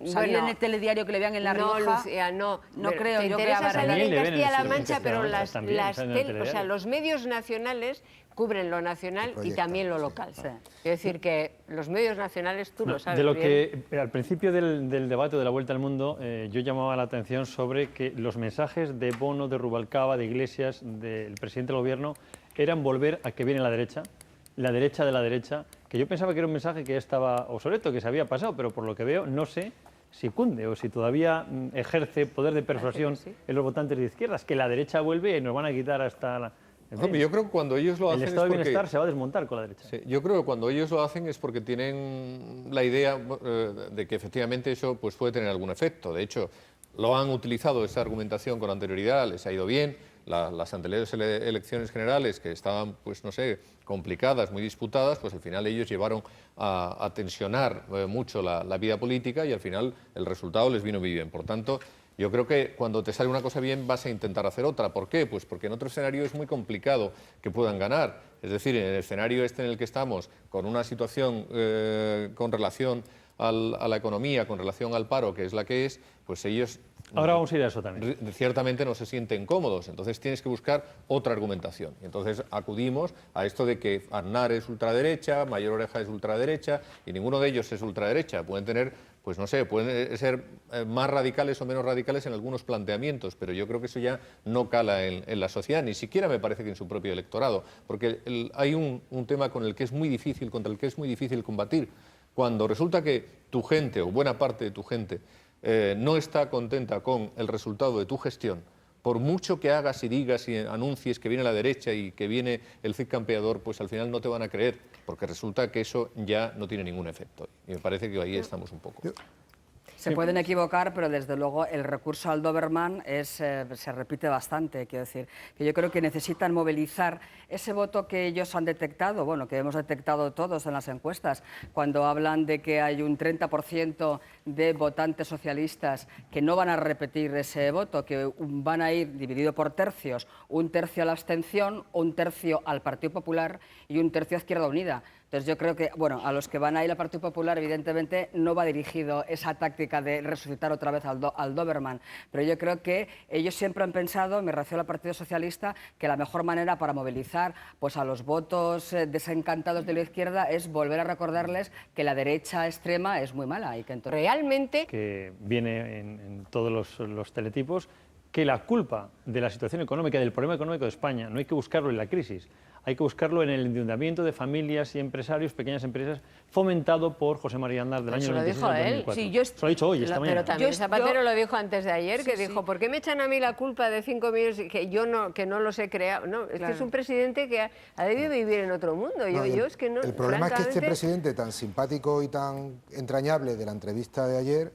D: Salir
A: bueno,
D: en el telediario que le vean en La
A: no,
D: Rioja.
A: Lucía, no.
D: No
A: Pero
D: creo
A: te
D: yo que a
A: interesa
D: Barrera...
A: salir
C: También
A: en
C: le ven en
A: Castilla-La
C: el
A: Mancha,
C: Castilla-La
A: pero
C: Mancha,
A: las,
C: también
A: las
C: salen en el
A: o sea,
C: telediario.
A: los medios nacionales cubren lo nacional y
F: proyectan,
A: también lo
F: sí.
A: local. Es decir, que los medios nacionales, tú lo sabes
C: De lo
A: bien.
C: que al principio del debate de la Vuelta al Mundo, yo llamaba la atención sobre que los mensajes de Bono, de Rubalcaba, de Iglesias, del presidente del gobierno, eran volver a que viene la derecha de la derecha, que yo pensaba que era un mensaje que ya estaba obsoleto, que se había pasado, pero por lo que veo no sé si cunde o si todavía ejerce poder de persuasión en los votantes de izquierdas, que la derecha vuelve y nos van a quitar hasta la... en fin,
G: Hombre, yo creo que cuando ellos lo
C: el
G: hacen
C: estado de
G: es porque...
C: bienestar se va a desmontar con la derecha.
G: Sí, yo creo que cuando ellos lo hacen es porque tienen la idea de que efectivamente eso pues, puede tener algún efecto. De hecho, lo han utilizado esa argumentación con anterioridad, les ha ido bien. Las anteriores elecciones generales, que estaban, pues no sé, complicadas, muy disputadas, pues al final ellos llevaron a tensionar mucho la vida política y al final el resultado les vino muy bien. Por tanto, yo creo que cuando te sale una cosa bien vas a intentar hacer otra. ¿Por qué? Pues porque en otro escenario es muy complicado que puedan ganar. Es decir, en el escenario este en el que estamos, con una situación con relación a la economía, con relación al paro, que es la que es, pues ellos...
C: Ahora vamos a ir a eso también.
G: Ciertamente no se sienten cómodos, entonces tienes que buscar otra argumentación. Y entonces acudimos a esto de que Aznar es ultraderecha, Mayor Oreja es ultraderecha, y ninguno de ellos es ultraderecha. Pueden tener, pues no sé, pueden ser más radicales o menos radicales en algunos planteamientos, pero yo creo que eso ya no cala en la sociedad, ni siquiera me parece que en su propio electorado, porque hay un tema con el que es muy difícil, contra el que es muy difícil combatir. Cuando resulta que tu gente, o buena parte de tu gente, no está contenta con el resultado de tu gestión, por mucho que hagas y digas y anuncies que viene la derecha y que viene el Cid campeador, pues al final no te van a creer, porque resulta que eso ya no tiene ningún efecto. Y me parece que ahí estamos un poco.
B: Se pueden equivocar, pero desde luego el recurso al Doberman se repite bastante. Quiero decir, que yo creo que necesitan movilizar ese voto que ellos han detectado, bueno, que hemos detectado todos en las encuestas, cuando hablan de que hay un 30% de votantes socialistas que no van a repetir ese voto, que van a ir dividido por tercios, un tercio a la abstención, un tercio al Partido Popular y un tercio a Izquierda Unida. Entonces yo creo que, bueno, a los que van a ir al Partido Popular, evidentemente, no va dirigido esa táctica de resucitar otra vez al Doberman, pero yo creo que ellos siempre han pensado, me refiero al Partido Socialista, que la mejor manera para movilizar pues, a los votos desencantados de la izquierda es volver a recordarles que la derecha extrema es muy mala y que entonces...
A: Realmente...
C: Que viene en todos los teletipos, que la culpa de la situación económica, del problema económico de España, no hay que buscarlo en la crisis, hay que buscarlo en el endeudamiento de familias y empresarios, pequeñas empresas, fomentado por José María Aznar del año
A: Eso lo
C: 96
A: dijo
C: al
A: él.
C: 2004.
D: Sí, yo
C: Eso lo ha dicho hoy, esta mañana.
A: Pero también Zapatero lo dijo antes de ayer, que
D: Sí,
A: dijo,
D: sí.
A: ¿por qué me echan a mí la culpa de 5 millones que no los he creado? No, este es un presidente que ha debido vivir en otro mundo.
F: No, y
A: Es que no,
F: el problema es que este
A: francamente,
F: presidente tan simpático y tan entrañable de la entrevista de ayer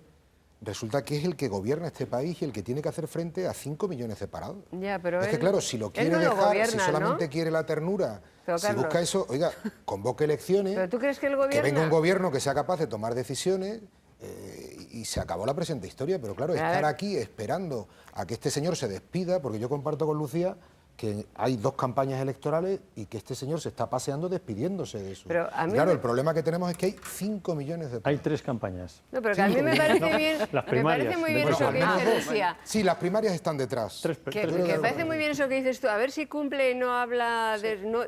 F: resulta que es el que gobierna este país y el que tiene que hacer frente a 5 millones de parados.
A: Ya, pero
F: es que
A: él-
F: claro, si lo
A: él
F: quiere
A: no lo
F: dejar, si
A: gobierna,
F: solamente
A: ¿no?
F: quiere la ternura,
A: Pero,
F: si
A: Carlos,
F: busca eso, oiga, convoque elecciones,
A: ¿pero tú crees que él
F: que
A: gobierna?
F: venga un gobierno que sea capaz de tomar decisiones y se acabó la presente historia. Pero claro,
A: Pero a
F: estar
A: ver.
F: aquí esperando a que este señor se despida, porque yo comparto con Lucía que hay 2 campañas electorales y que este señor se está paseando despidiéndose de eso.
A: Pero a mí
F: Claro,
A: me-
F: el problema que tenemos es que hay 5 millones de
C: Hay
F: parados.
C: 3 campañas.
A: No, pero que a mí me parece bien,
C: Las
A: me
C: primarias,
A: parece muy
C: de
A: bien
C: los
A: eso que
F: al
A: dice
F: menos
A: Lucía.
F: Sí, las primarias están detrás.
A: Que me parece muy bien eso que dices tú, a ver si cumple y no habla,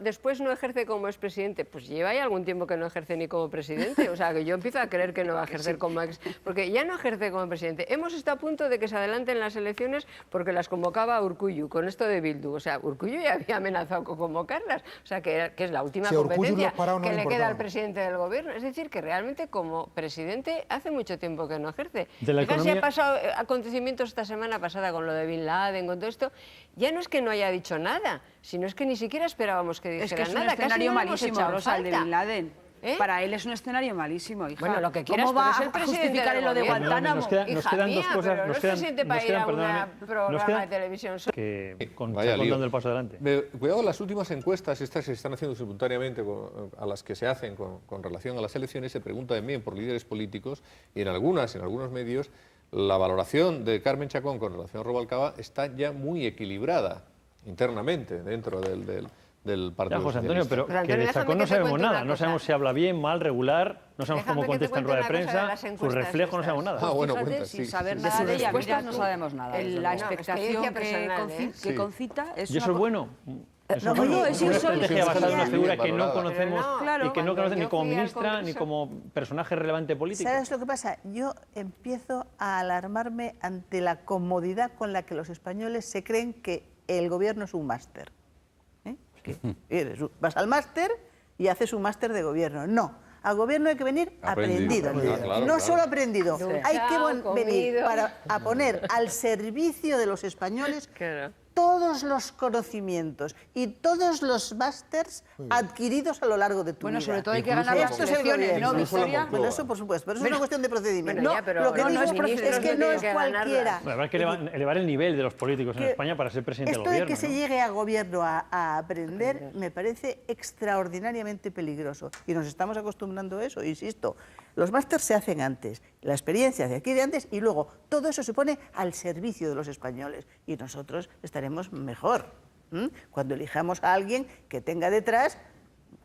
A: después no ejerce como expresidente. Pues lleva ya algún tiempo que no ejerce ni como presidente, o sea, que yo empiezo a creer que no va a ejercer como porque ya no ejerce como presidente. Hemos estado a punto de que se adelanten las elecciones porque las convocaba Urkullu, con esto de Bildu. O sea, Urkullu ya había amenazado con convocarlas, o sea, que es la última
F: Si a Urkullu
A: competencia
F: los parados no
A: que
F: le
A: le queda al
F: importaban.
A: presidente del gobierno. Es decir, que realmente como presidente hace mucho tiempo que no ejerce.
C: De la
A: Fíjate si
C: economía-
A: ha pasado acontecimientos esta semana pasada con lo de Bin Laden, con todo esto, ya no es que no haya dicho nada, sino es que ni siquiera esperábamos que dijera
D: Es que es un
A: nada. Casi
D: escenario
A: no le hemos
D: malísimo,
A: echado
D: Rosa, el de
A: falta.
D: Bin Laden.
A: ¿Eh?
D: Para él es un escenario malísimo, hija.
A: Bueno, lo que quieras,
D: ¿Cómo va
A: pero es el
D: a
A: presidente
D: justificar
A: del
D: lo de
A: gobierno?
D: Guantánamo?
C: Nos quedan
A: Hija
C: dos
A: mía,
C: cosas.
A: pero no
C: Nos
A: es
C: quedan,
A: presidente
C: nos
A: para ir
C: quedan,
A: a un
C: perdóname,
A: programa
C: nos quedan
A: de televisión.
C: que con
G: Vaya
C: Chacón
G: lío.
C: dando el paso adelante.
G: Cuidado las últimas encuestas, estas que se están haciendo simultáneamente a las que se hacen con relación a las elecciones, se pregunta también por líderes políticos y en algunos medios, la valoración de Carmen Chacón con relación a Rubalcaba está ya muy equilibrada internamente dentro del Partido
C: Ya, José Antonio,
G: Socialista.
C: pero
A: José
C: que
A: Antonio,
C: de
A: déjame
C: Chacón
A: que
C: no
A: te
C: sabemos
A: cuente
C: nada.
A: una
C: No
A: cosa.
C: sabemos si habla bien, mal, regular, no sabemos
A: Déjame
C: cómo
A: que te
C: contesta en
A: cuente
C: rueda de
A: una cosa de
C: prensa,
A: las
C: su
A: encuestas
C: reflejo, no sabemos
A: estas.
C: nada.
G: Ah, bueno,
D: Fíjate,
G: cuenta,
D: sin
G: sí,
D: saber
G: sí,
D: nada
B: De
D: de
B: sus
D: ella,
B: respuestas
D: mira,
B: no sabemos nada. desde
D: la
B: luego.
D: expectación
A: personal, ¿eh?
D: que concita es
C: ¿Y eso
D: una
C: es bueno? Eso
D: no,
C: es bueno.
D: es
C: Una
D: insólito.
C: estrategia basada en una
G: Bien
C: figura que no
G: valorada.
C: conocemos
A: Pero no,
C: y que no
A: cuando
C: conocemos ni
A: yo
C: como
A: fui al
C: ministra ni
A: Congreso-
C: como personaje relevante político.
I: ¿Sabes lo que pasa? Yo empiezo a alarmarme ante la comodidad con la que los españoles se creen que el gobierno es un máster. ¿Eh? Que vas al máster y haces un máster de gobierno. No, al gobierno hay que venir
E: Aprendido.
I: aprendido.
E: Ah, claro,
I: No
E: claro.
I: solo aprendido, hay que
A: Duchado,
I: venir
A: comido.
I: a poner al servicio de los españoles
A: Claro.
I: todos los conocimientos y todos los másters adquiridos a lo largo de tu
B: Bueno,
I: vida.
B: sobre todo hay que
E: Incluso
B: ganar
E: la
B: las
I: Esto es el
B: elecciones,
I: gobierno.
B: ¿no,
E: Incluso la
B: Victoria?
E: Moncloa.
I: Bueno, eso por supuesto, pero eso es una cuestión de procedimiento.
A: Bueno, ya, pero
I: lo que
A: no,
I: digo
A: los
I: es
A: ministros
I: que
A: no
I: no
A: tienen
I: es
A: que ganarlas.
I: cualquiera.
C: Bueno, habrá que elevar el nivel de los políticos en
I: Que
C: España para ser presidente del
I: Esto de
C: gobierno.
I: que se
C: ¿no?
I: llegue a gobierno a aprender me parece extraordinariamente peligroso. Y nos estamos acostumbrando a eso, insisto. Los másters se hacen antes, la experiencia se adquiere antes y luego todo eso se pone al servicio de los españoles. Y nosotros estaremos mejor cuando elijamos a alguien que tenga detrás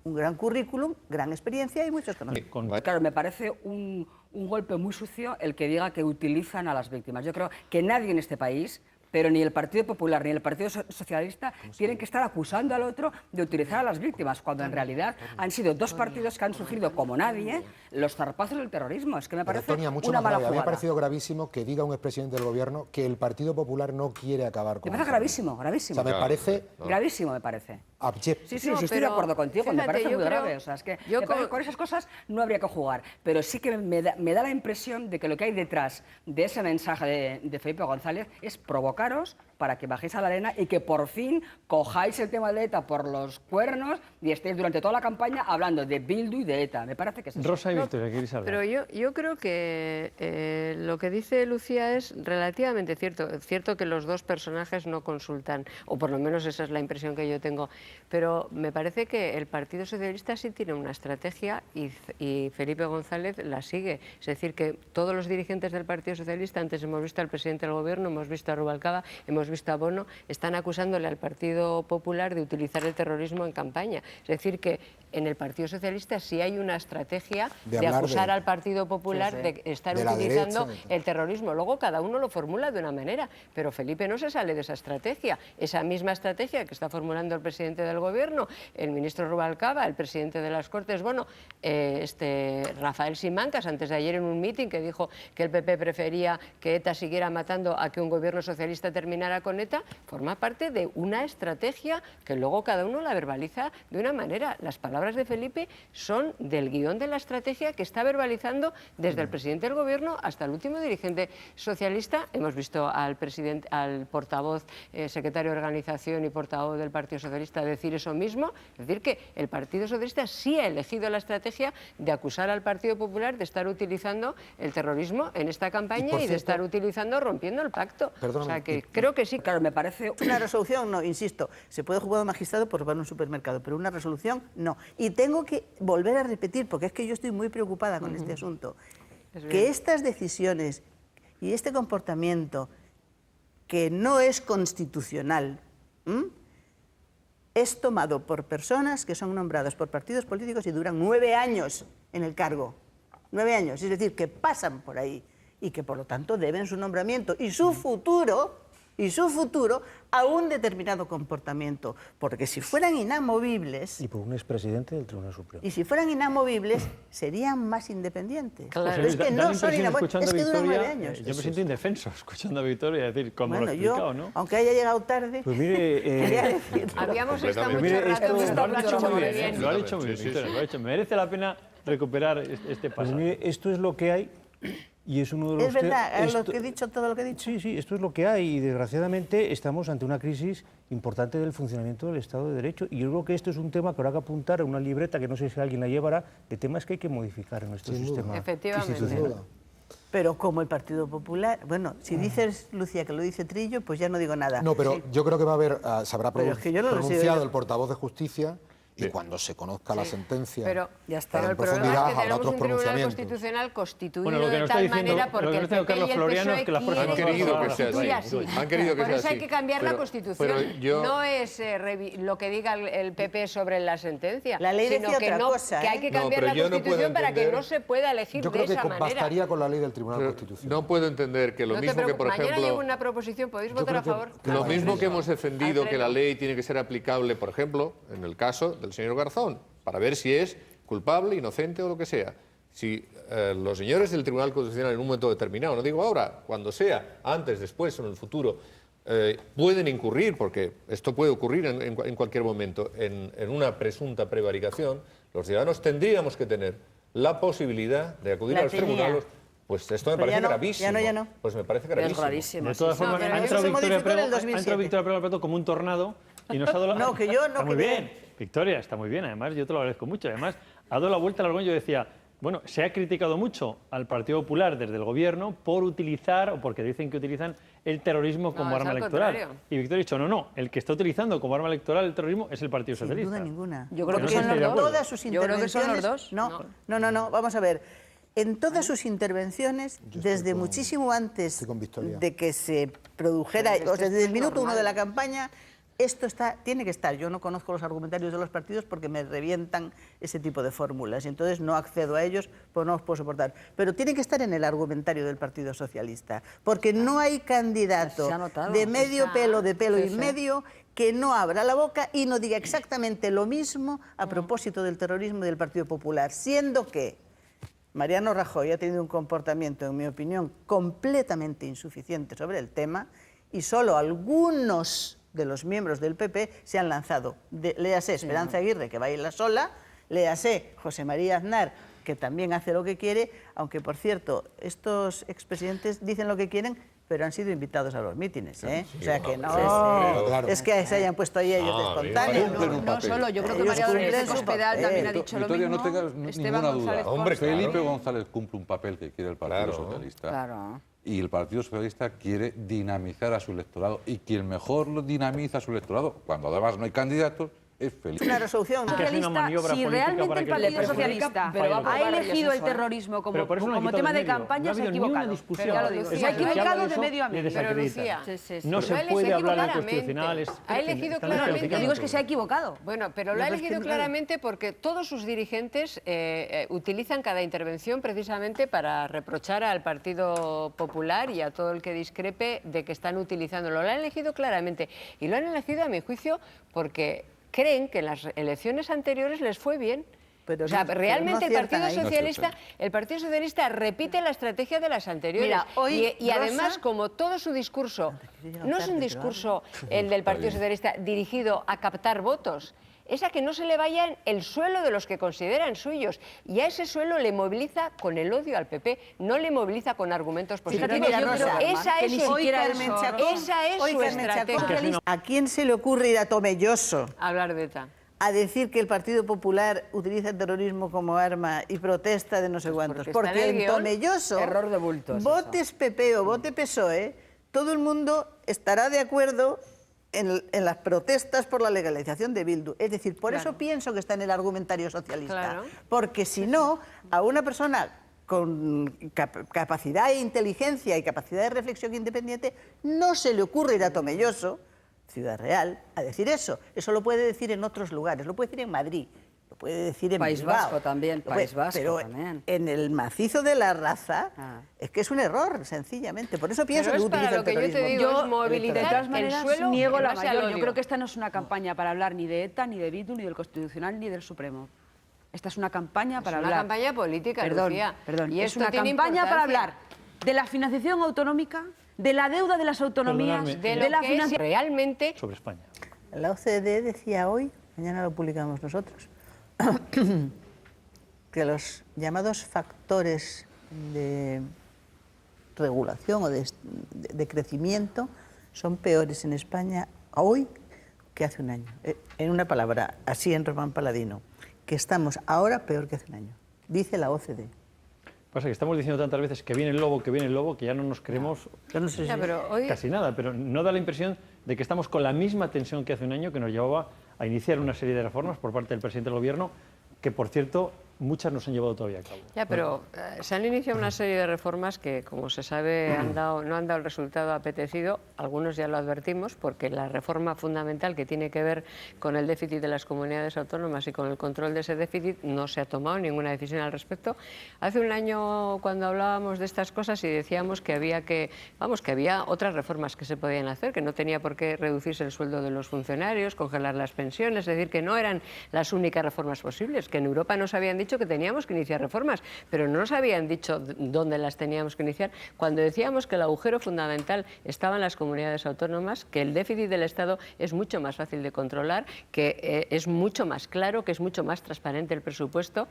I: un gran currículum, gran experiencia y muchos conocimientos.
C: Con-
B: Claro, me parece un golpe muy sucio el que diga que utilizan a las víctimas. Yo creo que nadie en este país, pero ni el Partido Popular ni el Partido Socialista, tienen que estar acusando al otro de utilizar a las víctimas, cuando en realidad han sido dos partidos que han sufrido como nadie los zarpazos del terrorismo. Es que me
F: Pero,
B: parece
F: Tonia, mucho
B: una
F: más
B: mala
F: grave. A mí me ha
B: jugada.
F: parecido gravísimo que diga un expresidente del gobierno que el Partido Popular no quiere acabar con
B: Me parece
F: el
B: gravísimo,
F: O
B: gravísimo.
F: sea, me parece
B: Gravísimo, me parece.
F: abyecto.
B: Sí, sí,
A: No,
B: sí, estoy de
A: pero
B: acuerdo contigo, me
A: fíjate,
B: parece
A: yo
B: muy
A: creo-
B: grave. O sea, es que
A: yo
B: me parece
A: con-
B: que con esas cosas no habría que jugar. Pero sí que me da la impresión de que lo que hay detrás de ese mensaje de Felipe González es provocaros para que bajéis a la arena y que por fin cojáis el tema de ETA por los cuernos y estéis durante toda la campaña hablando de Bildu y de ETA. Me parece que es eso.
C: Rosa y Victoria, ¿qué queréis hablar?
A: Pero yo creo que lo que dice Lucía es relativamente cierto. Es cierto que los dos personajes no consultan, o por lo menos esa es la impresión que yo tengo. Pero me parece que el Partido Socialista sí tiene una estrategia y Felipe González la sigue. Es decir, que todos los dirigentes del Partido Socialista, antes hemos visto al presidente del Gobierno, hemos visto a Rubalcaba, hemos visto a Bono, están acusándole al Partido Popular de utilizar el terrorismo en campaña. Es decir, que en el Partido Socialista sí hay una estrategia
F: De
A: de
F: hablar
A: acusar
F: de-
A: al Partido Popular de estar
F: De la
A: utilizando
F: derecha,
A: el terrorismo. Luego cada uno lo formula de una manera, pero Felipe no se sale de esa estrategia. Esa misma estrategia que está formulando el presidente del Gobierno, el ministro Rubalcaba, el presidente de las Cortes, bueno, Rafael Simancas, antes de ayer en un mitin que dijo que el PP prefería que ETA siguiera matando a que un gobierno socialista Socialista terminara con ETA, forma parte de una estrategia que luego cada uno la verbaliza de una manera. Las palabras de Felipe son del guión de la estrategia que está verbalizando desde el presidente del Gobierno hasta el último dirigente socialista. Hemos visto al portavoz, secretario de Organización y portavoz del Partido Socialista decir eso mismo, es decir, que el Partido Socialista sí ha elegido la estrategia de acusar al Partido Popular de estar utilizando el terrorismo en esta campaña y de estar utilizando, rompiendo el pacto. O sea, que creo que sí.
B: Claro, me parece...
I: Una resolución, no, insisto, se puede jugar a un magistrado por robar un supermercado, pero una resolución, no. Y tengo que volver a repetir, porque es que yo estoy muy preocupada con este asunto, que estas decisiones y este comportamiento que no es constitucional, es tomado por personas que son nombradas por partidos políticos y duran 9 años en el cargo. 9 años, es decir, que pasan por ahí y que por lo tanto deben su nombramiento y su futuro a un determinado comportamiento. Porque si fueran inamovibles...
H: Y por un expresidente del Tribunal Supremo.
I: Y si fueran inamovibles, serían más independientes.
A: Claro.
I: Pero es que no son inamovibles, es que duran 9 años.
C: Yo me siento indefenso escuchando a Victoria decir cómo lo he explicado, ¿no?
I: Aunque haya llegado tarde,
H: Pues mire,
I: quería decir...
A: Habíamos estado
G: Completamente.
A: mucho rato...
C: Lo han hecho muy bien,
A: bien.
C: lo han hecho muy bien,
G: Sí, sí,
C: Victoria,
G: sí.
C: lo ha hecho. Merece la pena recuperar este
H: pues
C: pasado.
H: mire, esto es lo que hay y es uno de los...
I: Es verdad,
H: esto-
I: lo que he dicho, todo lo que he dicho.
H: Sí, sí, esto es lo que hay y desgraciadamente estamos ante una crisis importante del funcionamiento del Estado de Derecho y yo creo que esto es un tema que habrá que apuntar en una libreta que no sé si alguien la llevará, de temas que hay que modificar en nuestro sistema
A: Efectivamente.
H: institucional.
I: Pero como el Partido Popular... Bueno, si dices, Lucía, que lo dice Trillo, pues ya no digo nada.
F: No, pero yo creo que va a haber, se habrá
I: Pero es que yo no lo sé,
F: pronunciado
I: yo-
F: el portavoz de Justicia y cuando se conozca la sentencia
A: Pero,
I: Ya está.
A: pero
F: en
A: el problema
F: profundidad
A: es que
F: habrá
A: tenemos
F: otros
A: un tribunal
F: pronunciamientos.
A: constitucional constituido
C: Bueno, lo que
A: de
C: nos está
A: tal
C: diciendo-
A: manera
C: lo
A: porque
C: que
A: el
C: nos está diciendo
A: PP y
C: Carlos
A: el
C: Floriano es
A: PSOE
C: que las próximas
G: Han
A: quieren
G: querido que sea
A: constituir
G: así.
A: así.
G: Han querido que
A: Por
G: sea
A: eso hay
G: así.
A: que cambiar la
G: Pero-
A: Constitución.
G: pero yo-
A: No es lo que diga el PP sobre la sentencia,
I: La ley
A: sino
I: decía
A: que,
I: otra
A: no,
I: cosa,
A: que hay que
G: No,
A: cambiar
G: pero
A: la
G: yo no puedo
A: Constitución para que
G: entender-
A: no se pueda elegir
F: yo
A: de
F: creo que
A: esa manera.
F: bastaría con la ley del Tribunal
G: Pero
F: Constitucional.
G: no puedo entender que lo
A: No te
G: mismo que,
A: preocupes,
G: por
A: mañana
G: ejemplo...
A: llevo una proposición, ¿podéis votar a favor?
G: Lo mismo que hemos
A: Al
G: defendido que la
A: pleno.
G: ley tiene que ser aplicable, por ejemplo, en el caso del señor Garzón, para ver si es culpable, inocente o lo que sea. Si los señores del Tribunal Constitucional en un momento determinado, no digo ahora, cuando sea, antes, después o en el futuro, pueden incurrir, porque esto puede ocurrir en cualquier momento, en una presunta prevaricación, los ciudadanos tendríamos que tener la posibilidad de acudir
I: La
G: a los
I: tenía.
G: tribunales. Pues esto me
I: Pero
G: parece
I: ya no,
G: gravísimo.
I: ya no.
G: Pues me parece
B: Es
G: gravísimo.
B: rarísimo.
C: De todas
B: sí, sí.
C: formas,
A: pero
C: ha
A: eso
C: entrado
I: se
C: Victoria
I: modificó en el
C: Prego, ha
I: 2007.
C: entrado Victoria Prego al plato como un tornado y nos ha dado la...
I: No, que yo no,
C: Está muy
I: que yo-
C: bien, Victoria, está muy bien. Además, yo te lo agradezco mucho. Además, ha dado la vuelta al argón. Yo decía, bueno, se ha criticado mucho al Partido Popular desde el Gobierno por utilizar, o porque dicen que utilizan el terrorismo como
A: es
C: arma
A: al
C: electoral.
A: contrario.
C: Y Victoria ha dicho, no, el que está utilizando como arma electoral el terrorismo es el Partido
I: Sin
C: Socialista.
I: duda ninguna.
B: Yo creo que
I: Porque
B: son los
I: en
B: dos.
I: todas sus
B: Yo creo que son los
I: intervenciones...
B: dos.
I: No, vamos a ver. En todas sus intervenciones, desde muchísimo antes
F: estoy con Victoria.
I: de que se produjera, o sea, desde el minuto 1 de la campaña, esto tiene que estar. Yo no conozco los argumentarios de los partidos porque me revientan ese tipo de fórmulas y entonces no accedo a ellos, pues no los puedo soportar. Pero tiene que estar en el argumentario del Partido Socialista, porque no hay candidato
B: Se ha notado.
I: de medio pelo, de pelo
B: Sí,
I: y
B: sí.
I: medio que no abra la boca y no diga exactamente lo mismo a propósito del terrorismo y del Partido Popular, siendo que Mariano Rajoy ha tenido un comportamiento, en mi opinión, completamente insuficiente sobre el tema y solo algunos de los miembros del PP se han lanzado. Léase Esperanza Aguirre, que baila sola, léase José María Aznar, que también hace lo que quiere, aunque, por cierto, estos expresidentes dicen lo que quieren, pero han sido invitados a los mítines, ¿eh? O sea que no,
F: claro.
I: es que se hayan puesto ahí ellos de espontáneos.
E: cumplen
I: ¿no?
E: un
D: No
E: papel.
D: solo, yo creo que
I: Ellos
D: María Dolores
I: cumplen su
D: Cospedal
I: papel.
D: también ha dicho lo
E: Victoria,
D: mismo.
E: no tengas
D: Esteban
E: ninguna duda.
D: González
G: Hombre,
D: Pons.
E: Felipe González cumple un papel que quiere el Partido
G: Claro.
E: Socialista.
B: Claro.
E: Y el Partido Socialista quiere dinamizar a su electorado. Y quien mejor lo dinamiza a su electorado, cuando además no hay candidatos, es Felipe.
I: Una resolución.
C: Que hace una maniobra
D: Si
C: política
D: realmente
C: para
D: el
C: que
D: Partido
C: le perjudique,
D: Socialista
C: pero va a
D: ha
B: probar
D: elegido el
B: eso, ¿eh?
D: terrorismo como,
C: Pero por eso lo han
D: como
C: quitado
D: tema
C: del
D: de
C: medio.
D: campaña,
C: No ha
D: se ha
C: habido ni una
D: equivocado.
C: discusión.
A: Pero ya lo digo,
C: Es
A: se ha
C: que si
D: equivocado
C: habla
D: de
C: eso,
D: medio a medio.
C: le
A: Pero,
C: desacreditan.
A: Lucía,
D: Sí, sí, sí.
C: No
A: Lo
C: se
A: ha
C: puede
A: elegido
C: hablar de
A: claramente.
C: constitucionales.
A: Ha elegido
C: Están
A: claramente.
D: Lo que digo es que se ha equivocado.
A: Bueno, pero lo ha elegido claramente porque todos sus dirigentes utilizan cada intervención precisamente para reprochar al Partido Popular y a todo el que discrepe de que están utilizándolo. Lo han elegido claramente y lo han elegido, a mi juicio, porque creen que en las elecciones anteriores les fue bien
I: Pero
A: o sea,
I: no
A: realmente el
I: aciertan
A: Partido
I: ahí.
A: Socialista, el Partido Socialista repite la estrategia de las anteriores.
I: Mira, hoy
A: y además,
I: Rosa-
A: como todo su discurso no es un discurso, el del Partido Socialista, dirigido a captar votos, es a que no se le vayan el suelo de los que consideran suyos. Y a ese suelo le moviliza con el odio al PP, no le moviliza con argumentos positivos.
I: Mira,
A: Yo creo
I: Rosa,
A: que esa
D: que
A: es
D: ni
A: su,
D: siquiera
I: Carmen
D: eso,
I: Chacón,
A: esa es
I: hoy
A: su
I: Carmen
A: estrategia.
I: Chacón, ¿a quién se le ocurre ir a Tomelloso
A: Hablar de ETA.
I: a decir que el Partido Popular utiliza el terrorismo como arma y protesta de no sé cuántos?
A: porque está en el
I: Porque en
A: guión.
I: Tomelloso,
B: Error de bulto es
I: votes PP o vote PSOE, todo el mundo estará de acuerdo en las protestas por la legalización de Bildu. Es decir, por eso pienso que está en el argumentario socialista.
A: Claro.
I: Porque si no, a una persona con capacidad e inteligencia y capacidad de reflexión independiente, no se le ocurre ir a Tomelloso, Ciudad Real, a decir eso. Eso lo puede decir en otros lugares, lo puede decir en Madrid, lo puede decir en
B: País
I: Bilbao.
B: Vasco también,
I: Lo puede-
B: País Vasco
I: pero
B: también.
I: en el macizo de la raza
B: Ah.
I: es que es un error, sencillamente. Por eso pienso
A: Pero
I: que
A: es para
I: utiliza
A: lo que
I: el
A: yo te
I: terrorismo.
A: digo, es
D: De
A: movilizar
D: todas
A: el
D: maneras,
A: suelo
D: niego
A: en
D: la
A: base al
D: mayor. Yo
A: odio.
D: creo que esta no es una campaña para hablar ni de ETA, ni de Bildu, ni del Constitucional, ni del Supremo. Esta es una campaña para
A: una
D: hablar.
A: campaña política,
D: Perdón,
A: Lucía.
D: perdón.
A: Y
D: es
A: esto
D: una
A: tiene
D: campaña para
A: importancia.
D: hablar de la financiación autonómica, de la deuda de las autonomías,
C: Perdonadme,
A: De
D: de
A: lo
D: la
A: que es
D: financiación.
A: realmente
C: sobre España.
I: La OCDE decía hoy, mañana lo publicamos nosotros, que los llamados factores de regulación o de crecimiento son peores en España hoy que hace un año. En una palabra, así en Román Paladino, que estamos ahora peor que hace un año, dice la OCDE.
C: Pasa que estamos diciendo tantas veces que viene el lobo, que ya no nos creemos
I: Yo no sé
A: Ya,
I: si-
A: pero hoy,
C: casi nada, pero no da la impresión de que estamos con la misma tensión que hace un año que nos llevaba a iniciar una serie de reformas por parte del presidente del Gobierno, que por cierto muchas no se han llevado todavía a cabo.
A: ya, pero se han iniciado una serie de reformas que, como se sabe, no han dado el resultado apetecido. Algunos ya lo advertimos, porque la reforma fundamental que tiene que ver con el déficit de las comunidades autónomas y con el control de ese déficit no se ha tomado ninguna decisión al respecto. Hace un año, cuando hablábamos de estas cosas y decíamos que había otras reformas que se podían hacer, que no tenía por qué reducirse el sueldo de los funcionarios, congelar las pensiones, es decir, que no eran las únicas reformas posibles, que en Europa nos habían dicho que teníamos que iniciar reformas, pero no nos habían dicho dónde las teníamos que iniciar. Cuando decíamos que el agujero fundamental estaba en las comunidades autónomas, que el déficit del Estado es mucho más fácil de controlar, que es mucho más claro, que es mucho más transparente el presupuesto,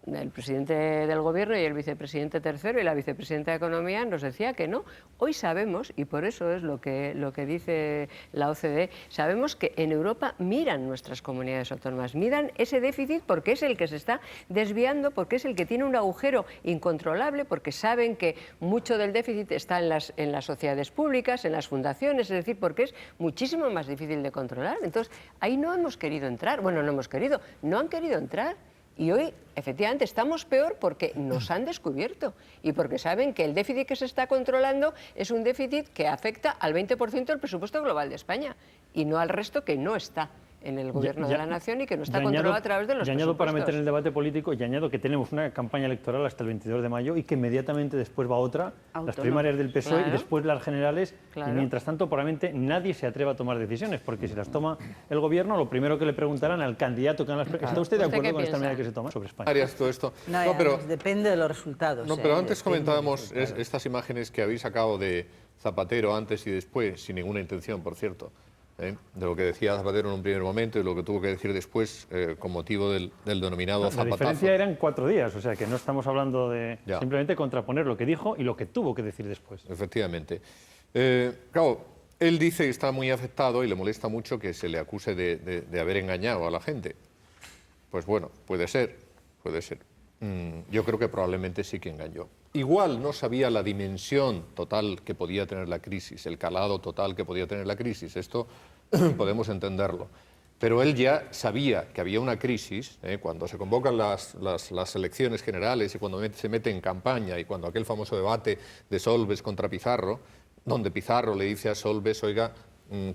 A: el presidente del Gobierno y el vicepresidente tercero y la vicepresidenta de Economía nos decía que no. Hoy sabemos, y por eso es lo que dice la OCDE, sabemos que en Europa miran nuestras comunidades autónomas, miran ese déficit porque es el que se está desviando, porque es el que tiene un agujero incontrolable, porque saben que mucho del déficit está en las sociedades públicas, en las fundaciones, es decir, porque es muchísimo más difícil de controlar. Entonces, ahí no hemos querido entrar, no han querido entrar. Y hoy, efectivamente, estamos peor porque nos han descubierto y porque saben que el déficit que se está controlando es un déficit que afecta al 20% del presupuesto global de España y no al resto que no está en el Gobierno de la Nación y que no está controlado a través de los
C: y añado para
A: presupuestos.
C: meter en el debate político, y añado que tenemos una campaña electoral hasta el 22 de mayo y que inmediatamente después va otra, las
D: Autónoma.
C: primarias del PSOE
A: Claro.
C: y después las generales,
A: Claro.
C: y mientras tanto probablemente nadie se atreva a tomar decisiones, porque si las toma el Gobierno, lo primero que le preguntarán al candidato que ¿está usted de
A: ¿Usted
C: acuerdo
A: qué
C: con esta
A: piensa?
C: medida que se toma sobre España?
G: Arias, todo esto.
I: No,
G: No, pero,
I: además, depende de los resultados.
G: no, pero antes
I: depende de los
G: comentábamos
I: resultados.
G: estas imágenes que habéis sacado de Zapatero antes y después, sin ninguna intención, por cierto, de lo que decía Zapatero en un primer momento y lo que tuvo que decir después con motivo del denominado
C: La
G: zapatazo.
C: diferencia eran 4 días, o sea que no estamos hablando de
G: Ya.
C: simplemente contraponer lo que dijo y lo que tuvo que decir después.
G: Efectivamente. Claro, él dice que está muy afectado y le molesta mucho que se le acuse de haber engañado a la gente. Pues bueno, puede ser, puede ser. Yo creo que probablemente sí que engañó. Igual no sabía la dimensión total que podía tener la crisis, el calado total que podía tener la crisis. Esto podemos entenderlo. Pero él ya sabía que había una crisis cuando se convocan las elecciones generales y cuando se mete en campaña y cuando aquel famoso debate de Solbes contra Pizarro, donde Pizarro le dice a Solbes, oiga,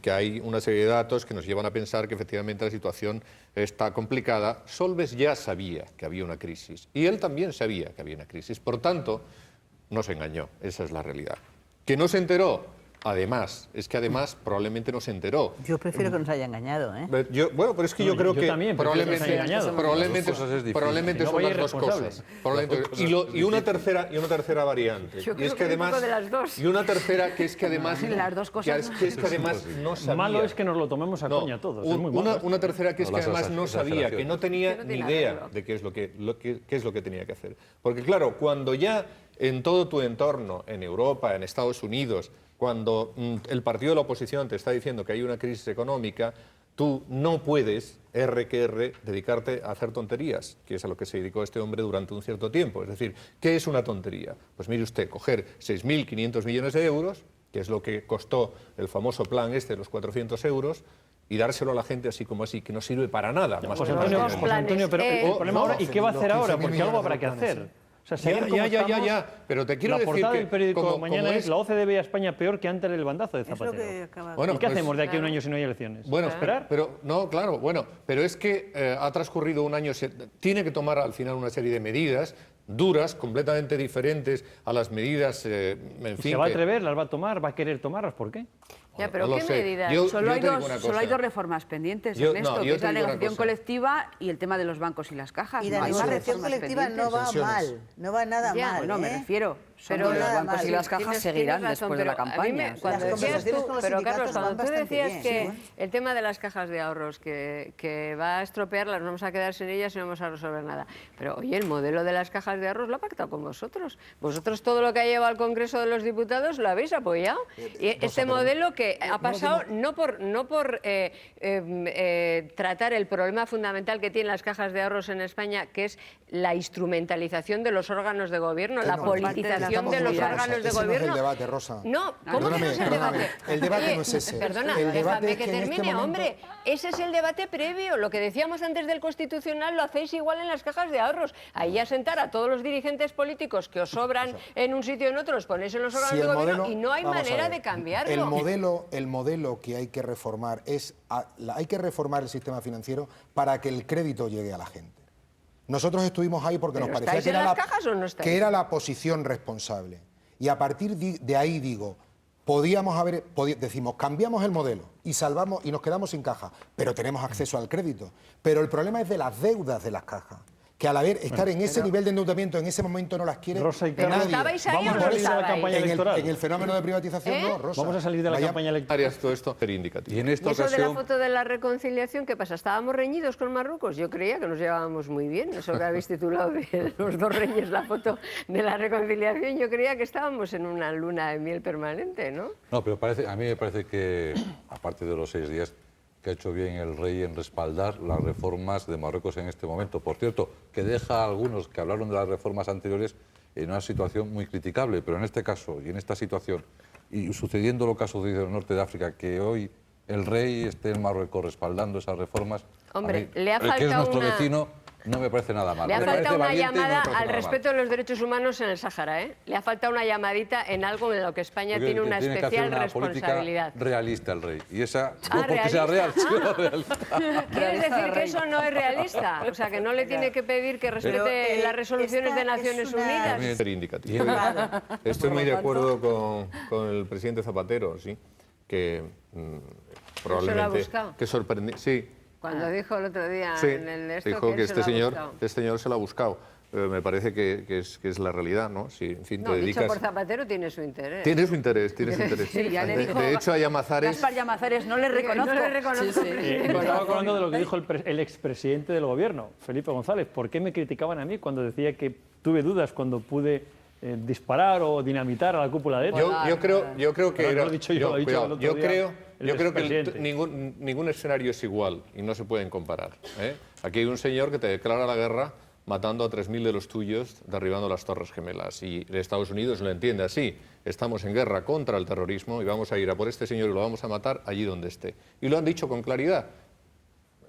G: que hay una serie de datos que nos llevan a pensar que efectivamente la situación está complicada. Solbes ya sabía que había una crisis y él también sabía que había una crisis. Por tanto, no se engañó, esa es la realidad. ¿Que no se enteró? es que además probablemente no se enteró.
I: Yo prefiero que nos haya engañado, ¿eh?
G: Bueno, pero es que yo creo que
C: también prefiero que nos haya engañado.
G: probablemente
E: Si
C: no,
G: son
C: vaya
G: las dos
C: irresponsable.
G: cosas. Y una tercera variante.
A: Yo
G: Y
A: creo
G: es
A: que
G: que
A: un
G: además
A: poco de las dos.
G: y una tercera que es que además
D: Las dos cosas
G: que es que además no sabía.
C: Malo es que nos lo tomemos a
G: No,
C: coña todos. Es muy malo.
G: una tercera que es
E: No,
G: que
E: las
G: además no sabía, que no tenía
A: Que no
G: ni
A: tiene
G: idea
A: arreglo.
G: de qué es lo que tenía que hacer. Porque claro, cuando ya en todo tu entorno, en Europa, en Estados Unidos, cuando el partido de la oposición te está diciendo que hay una crisis económica, tú no puedes, dedicarte a hacer tonterías, que es a lo que se dedicó este hombre durante un cierto tiempo. Es decir, ¿qué es una tontería? Pues mire usted, coger 6.500 millones de euros, que es lo que costó el famoso plan de los 400 euros, y dárselo a la gente así como así, que no sirve para nada. Más
C: José
G: que
C: Antonio,
G: para
A: dos
C: José
A: planes.
C: Antonio, pero el problema ahora, ¿y qué va a hacer ahora?
F: los 15.000
C: Porque algo habrá que
F: millones de
C: hacer. O sea, seguir como
G: Ya,
C: estamos,
G: pero te quiero
C: la
G: decir
C: portada
G: que
C: del periódico
G: como
C: mañana es
G: es-
C: la OCDE ve a España peor que antes del bandazo de
I: Es lo
C: Zapatero.
I: que acaba.
G: Bueno,
C: ¿Y qué
G: pues-
C: hacemos de aquí a un año si no hay elecciones?
G: Bueno,
C: ¿esperar?
G: pero no, claro, bueno, pero es que ha transcurrido un año, tiene que tomar al final una serie de medidas duras, completamente diferentes a las medidas, en
C: ¿Y
G: fin.
C: ¿Se va a
G: que-
C: atrever? ¿Las va a tomar? ¿Va a querer tomarlas? ¿por qué?
A: Ya, pero
G: no lo
A: ¿qué
G: sé.
A: medidas?
G: Yo
D: Solo hay
G: te digo
D: dos,
G: una
D: solo hay
G: cosa.
D: dos reformas pendientes,
G: Yo-
D: Ernesto,
G: no,
D: que
G: yo
D: es
G: te
D: la
G: digo una
D: negociación
G: cosa.
D: colectiva y el tema de los bancos y las cajas.
I: Y
D: No
I: la
D: hay más
I: negociación
D: reformas
I: colectiva no va
F: pendientes.
I: mal, no va nada
A: Ya,
I: mal.
D: Bueno, me
I: ¿eh?
D: refiero.
A: Pero
B: Pero los
I: nada
B: bancos
I: mal.
B: y las cajas
A: Tienes
B: seguirán
A: razón,
B: después de la
A: pero a mí
B: campaña.
A: cuando
I: Las
A: decías
I: conversaciones
A: tú,
I: con los
A: pero
I: sindicatos
A: Carlos, cuando
I: van
A: tú
I: bastante
A: decías
I: bien,
A: que
I: sí.
A: el tema de las cajas de ahorros, que va a estropearlas, nos vamos a quedar sin ellas y no vamos a resolver nada. Pero oye, el modelo de las cajas de ahorros lo ha pactado con vosotros. Vosotros todo lo que ha llevado al Congreso de los Diputados lo habéis apoyado. Y este modelo que ha pasado no por tratar el problema fundamental que tienen las cajas de ahorros en España, que es la instrumentalización de los órganos de gobierno, la
F: no,
A: politización de los
F: Rosa,
A: órganos de
F: ese no es el
A: gobierno.
F: debate, Rosa.
A: No, ¿cómo que no es el
F: Perdóname,
A: debate?
F: el debate
A: Oye,
F: no es ese.
A: Perdona,
F: El debate
A: déjame
F: es
A: que
F: que en este
A: termine,
F: momento-
A: hombre. Ese es el debate previo. Lo que decíamos antes del Constitucional lo hacéis igual en las cajas de ahorros. Ahí a sentar a todos los dirigentes políticos que os sobran en un sitio y en otro, los ponéis en los órganos
F: Si
A: de
F: el
A: gobierno
F: modelo-
A: y no hay
F: vamos a
A: manera
F: ver,
A: de cambiarlo.
F: El modelo que hay que reformar hay que reformar el sistema financiero para que el crédito llegue a la gente. Nosotros estuvimos ahí porque nos
A: ¿Pero
F: parecía
A: estáis
F: que
A: en
F: era,
A: las cajas o no estáis?
F: que era la posición responsable. Y a partir de ahí digo, decimos, cambiamos el modelo y salvamos y nos quedamos sin caja, pero tenemos acceso al crédito. Pero el problema es de las deudas de las cajas, que al estar en ese nivel de endeudamiento en ese momento no las quiere
C: Rosa y
F: nadie.
C: Carlos,
A: ¿estabais ahí
C: vamos
A: o
C: a
A: no
C: salir de la
A: estabais?
C: campaña electoral.
F: En el fenómeno de privatización no, Rosa.
C: Vamos a salir de la
F: Vaya-
C: campaña electoral.
G: Áreas, todo esto sería indicativo.
E: Y en
A: ¿Y
E: esta
A: eso de la
E: ocasión,
A: foto de la reconciliación, qué pasa? ¿Estábamos reñidos con Marruecos? Yo creía que nos llevábamos muy bien. Eso que habéis titulado de los dos reyes, la foto de la reconciliación, yo creía que estábamos en una luna de miel permanente, ¿no?
E: no, pero a mí me parece que, aparte de los 6 días, que ha hecho bien el rey en respaldar las reformas de Marruecos en este momento. Por cierto, que deja a algunos que hablaron de las reformas anteriores en una situación muy criticable, pero en este caso y en esta situación, y sucediendo lo que ha sucedido en el norte de África, que hoy el rey esté en Marruecos respaldando esas reformas,
A: Hombre,
E: a mí,
A: le ha
E: el que es
A: faltado
E: nuestro
A: una-
E: vecino, no me parece nada mal.
A: Le ha
E: Me parece
A: faltado una
E: valiente y no me
A: llamada
E: parece
A: al
E: nada mal.
A: respeto de los derechos humanos en el Sáhara, ¿eh? Le ha faltado una llamadita en algo en lo que España
E: Porque
A: tiene una
E: tiene que hacer
A: especial
E: una
A: responsabilidad.
E: política realista el rey. Y esa,
A: Ah,
E: no porque sea real,
A: realista.
E: sino realista.
A: ¿Quieres decir que eso no es realista? O sea, que no le tiene que pedir que respete
I: Pero,
A: las resoluciones
I: esta
A: de Naciones
I: es una-
A: Unidas.
G: También sería indicativo.
I: Claro.
G: Estoy
I: Por
G: muy
I: lo
G: de
I: tanto-
G: acuerdo con el presidente Zapatero, sí, que probablemente
A: buscado?
G: que sorprendí, sí,
A: Cuando dijo el otro día
G: sí,
A: en el esto
G: dijo
A: él
G: que
A: se lo ha buscado.
G: este señor se lo ha buscado. Me parece que es la realidad, ¿no? Si, en fin,
A: No,
G: te
A: dicho
G: dedicas.
A: por Zapatero tiene su interés.
G: Tiene su interés, tiene su interés.
D: Sí, ya le dijo
G: de hecho, a Llamazares.
D: Gaspar Llamazares, no le reconozco.
A: No le reconozco.
C: Estaba acordando de lo que dijo el expresidente del gobierno, Felipe González. ¿Por qué me criticaban a mí cuando decía que tuve dudas cuando pude disparar o dinamitar a la cúpula de ETA?
G: Yo creo que
C: No, no
G: era.
C: lo he dicho yo, lo ha dicho el otro
G: yo
C: día
G: creo
C: el
G: que
C: expresidente.
G: ningún escenario es igual y no se pueden comparar. ¿eh? Aquí hay un señor que te declara la guerra matando a 3.000 de los tuyos, derribando las Torres Gemelas. Y Estados Unidos lo entiende así. Estamos en guerra contra el terrorismo y vamos a ir a por este señor y lo vamos a matar allí donde esté. Y lo han dicho con claridad.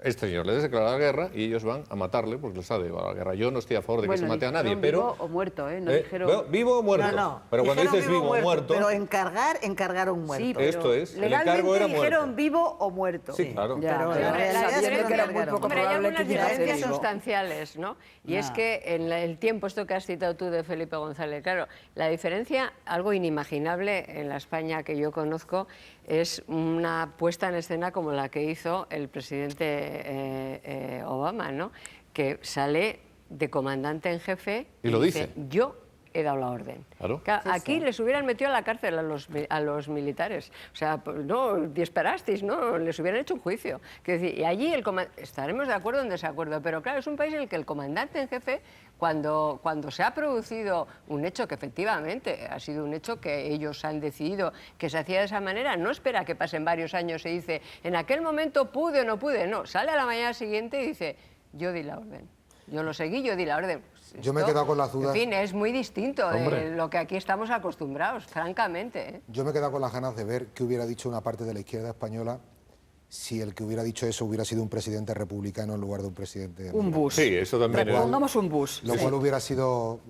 G: este señor les declara la guerra y ellos van a matarle porque les ha declarado la guerra. Yo no estoy a favor de que se mate a nadie, pero...
D: Vivo o muerto, ¿eh? No dijeron...
G: ¿Vivo o muerto?
I: No.
G: Pero cuando
I: Dijeron
G: dices vivo o muerto...
I: Pero encargaron muerto.
D: Sí, pero
G: Esto es, el
D: legalmente
G: encargo era
D: dijeron
G: muerto.
D: vivo o muerto.
G: Sí, claro.
B: Ya,
I: Pero
B: pero
I: la realidad es
B: sabiendo
I: que
B: que era
I: no
B: muy
I: encargaron.
B: poco
A: Hombre, hay
B: probable
A: algunas
B: que llegase
A: diferencias
B: vivo.
A: sustanciales, ¿no? Y es
B: Ya.
A: que en el tiempo, esto que has citado tú de Felipe González, claro, la diferencia, algo inimaginable en la España que yo conozco, es una puesta en escena como la que hizo el presidente Obama, ¿no? Que sale de comandante en jefe
G: Y lo dice.
A: yo he dado la orden.
G: Claro.
A: Aquí les hubieran metido a la cárcel a los militares. O sea, no disparasteis, ¿no? Les hubieran hecho un juicio. Quiero decir, y allí estaremos de acuerdo o en desacuerdo, pero claro, es un país en el que el comandante en jefe, cuando se ha producido un hecho que efectivamente ha sido un hecho que ellos han decidido que se hacía de esa manera, no espera que pasen varios años y dice, en aquel momento pude o no pude, no, sale a la mañana siguiente y dice, yo di la orden. Yo lo seguí, yo di la orden.
F: Yo me he quedado con las dudas.
A: En fin, es muy distinto de
C: Hombre.
A: lo que aquí estamos acostumbrados, francamente. ¿eh?
F: Yo me he quedado con las ganas de ver qué hubiera dicho una parte de la izquierda española si el que hubiera dicho eso hubiera sido un presidente republicano en lugar de un presidente...
B: Un bus.
G: Sí, eso también es...
B: Pongamos un bus.
F: Lo cual hubiera sido,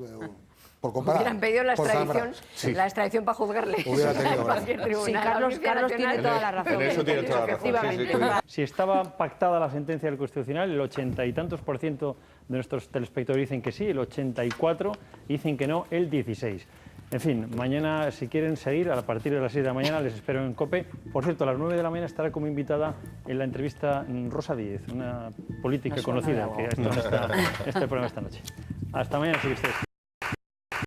F: por comparar...
A: Hubieran pedido la
F: por
A: extradición,
F: comparar.
A: la extradición para juzgarle.
F: Hubiera tenido
A: En cualquier
F: razón.
A: tribunal,
D: Sí, Carlos
A: Audiencia
D: tiene
A: Nacional.
D: toda la razón.
G: En eso tiene toda la razón. Sí, sí,
D: Efectivamente.
C: Si estaba pactada la sentencia del Constitucional, el 80 y tantos % de nuestros telespectadores dicen que sí, el 84% dicen que no, el 16%. En fin, mañana, si quieren seguir, a partir de las 6 de la mañana, les espero en COPE. Por cierto, a las 9 de la mañana estará como invitada en la entrevista Rosa Díez, una política
B: Me suena de
C: conocida
B: algo.
C: que ha estado en este programa esta noche. Hasta mañana, si ustedes.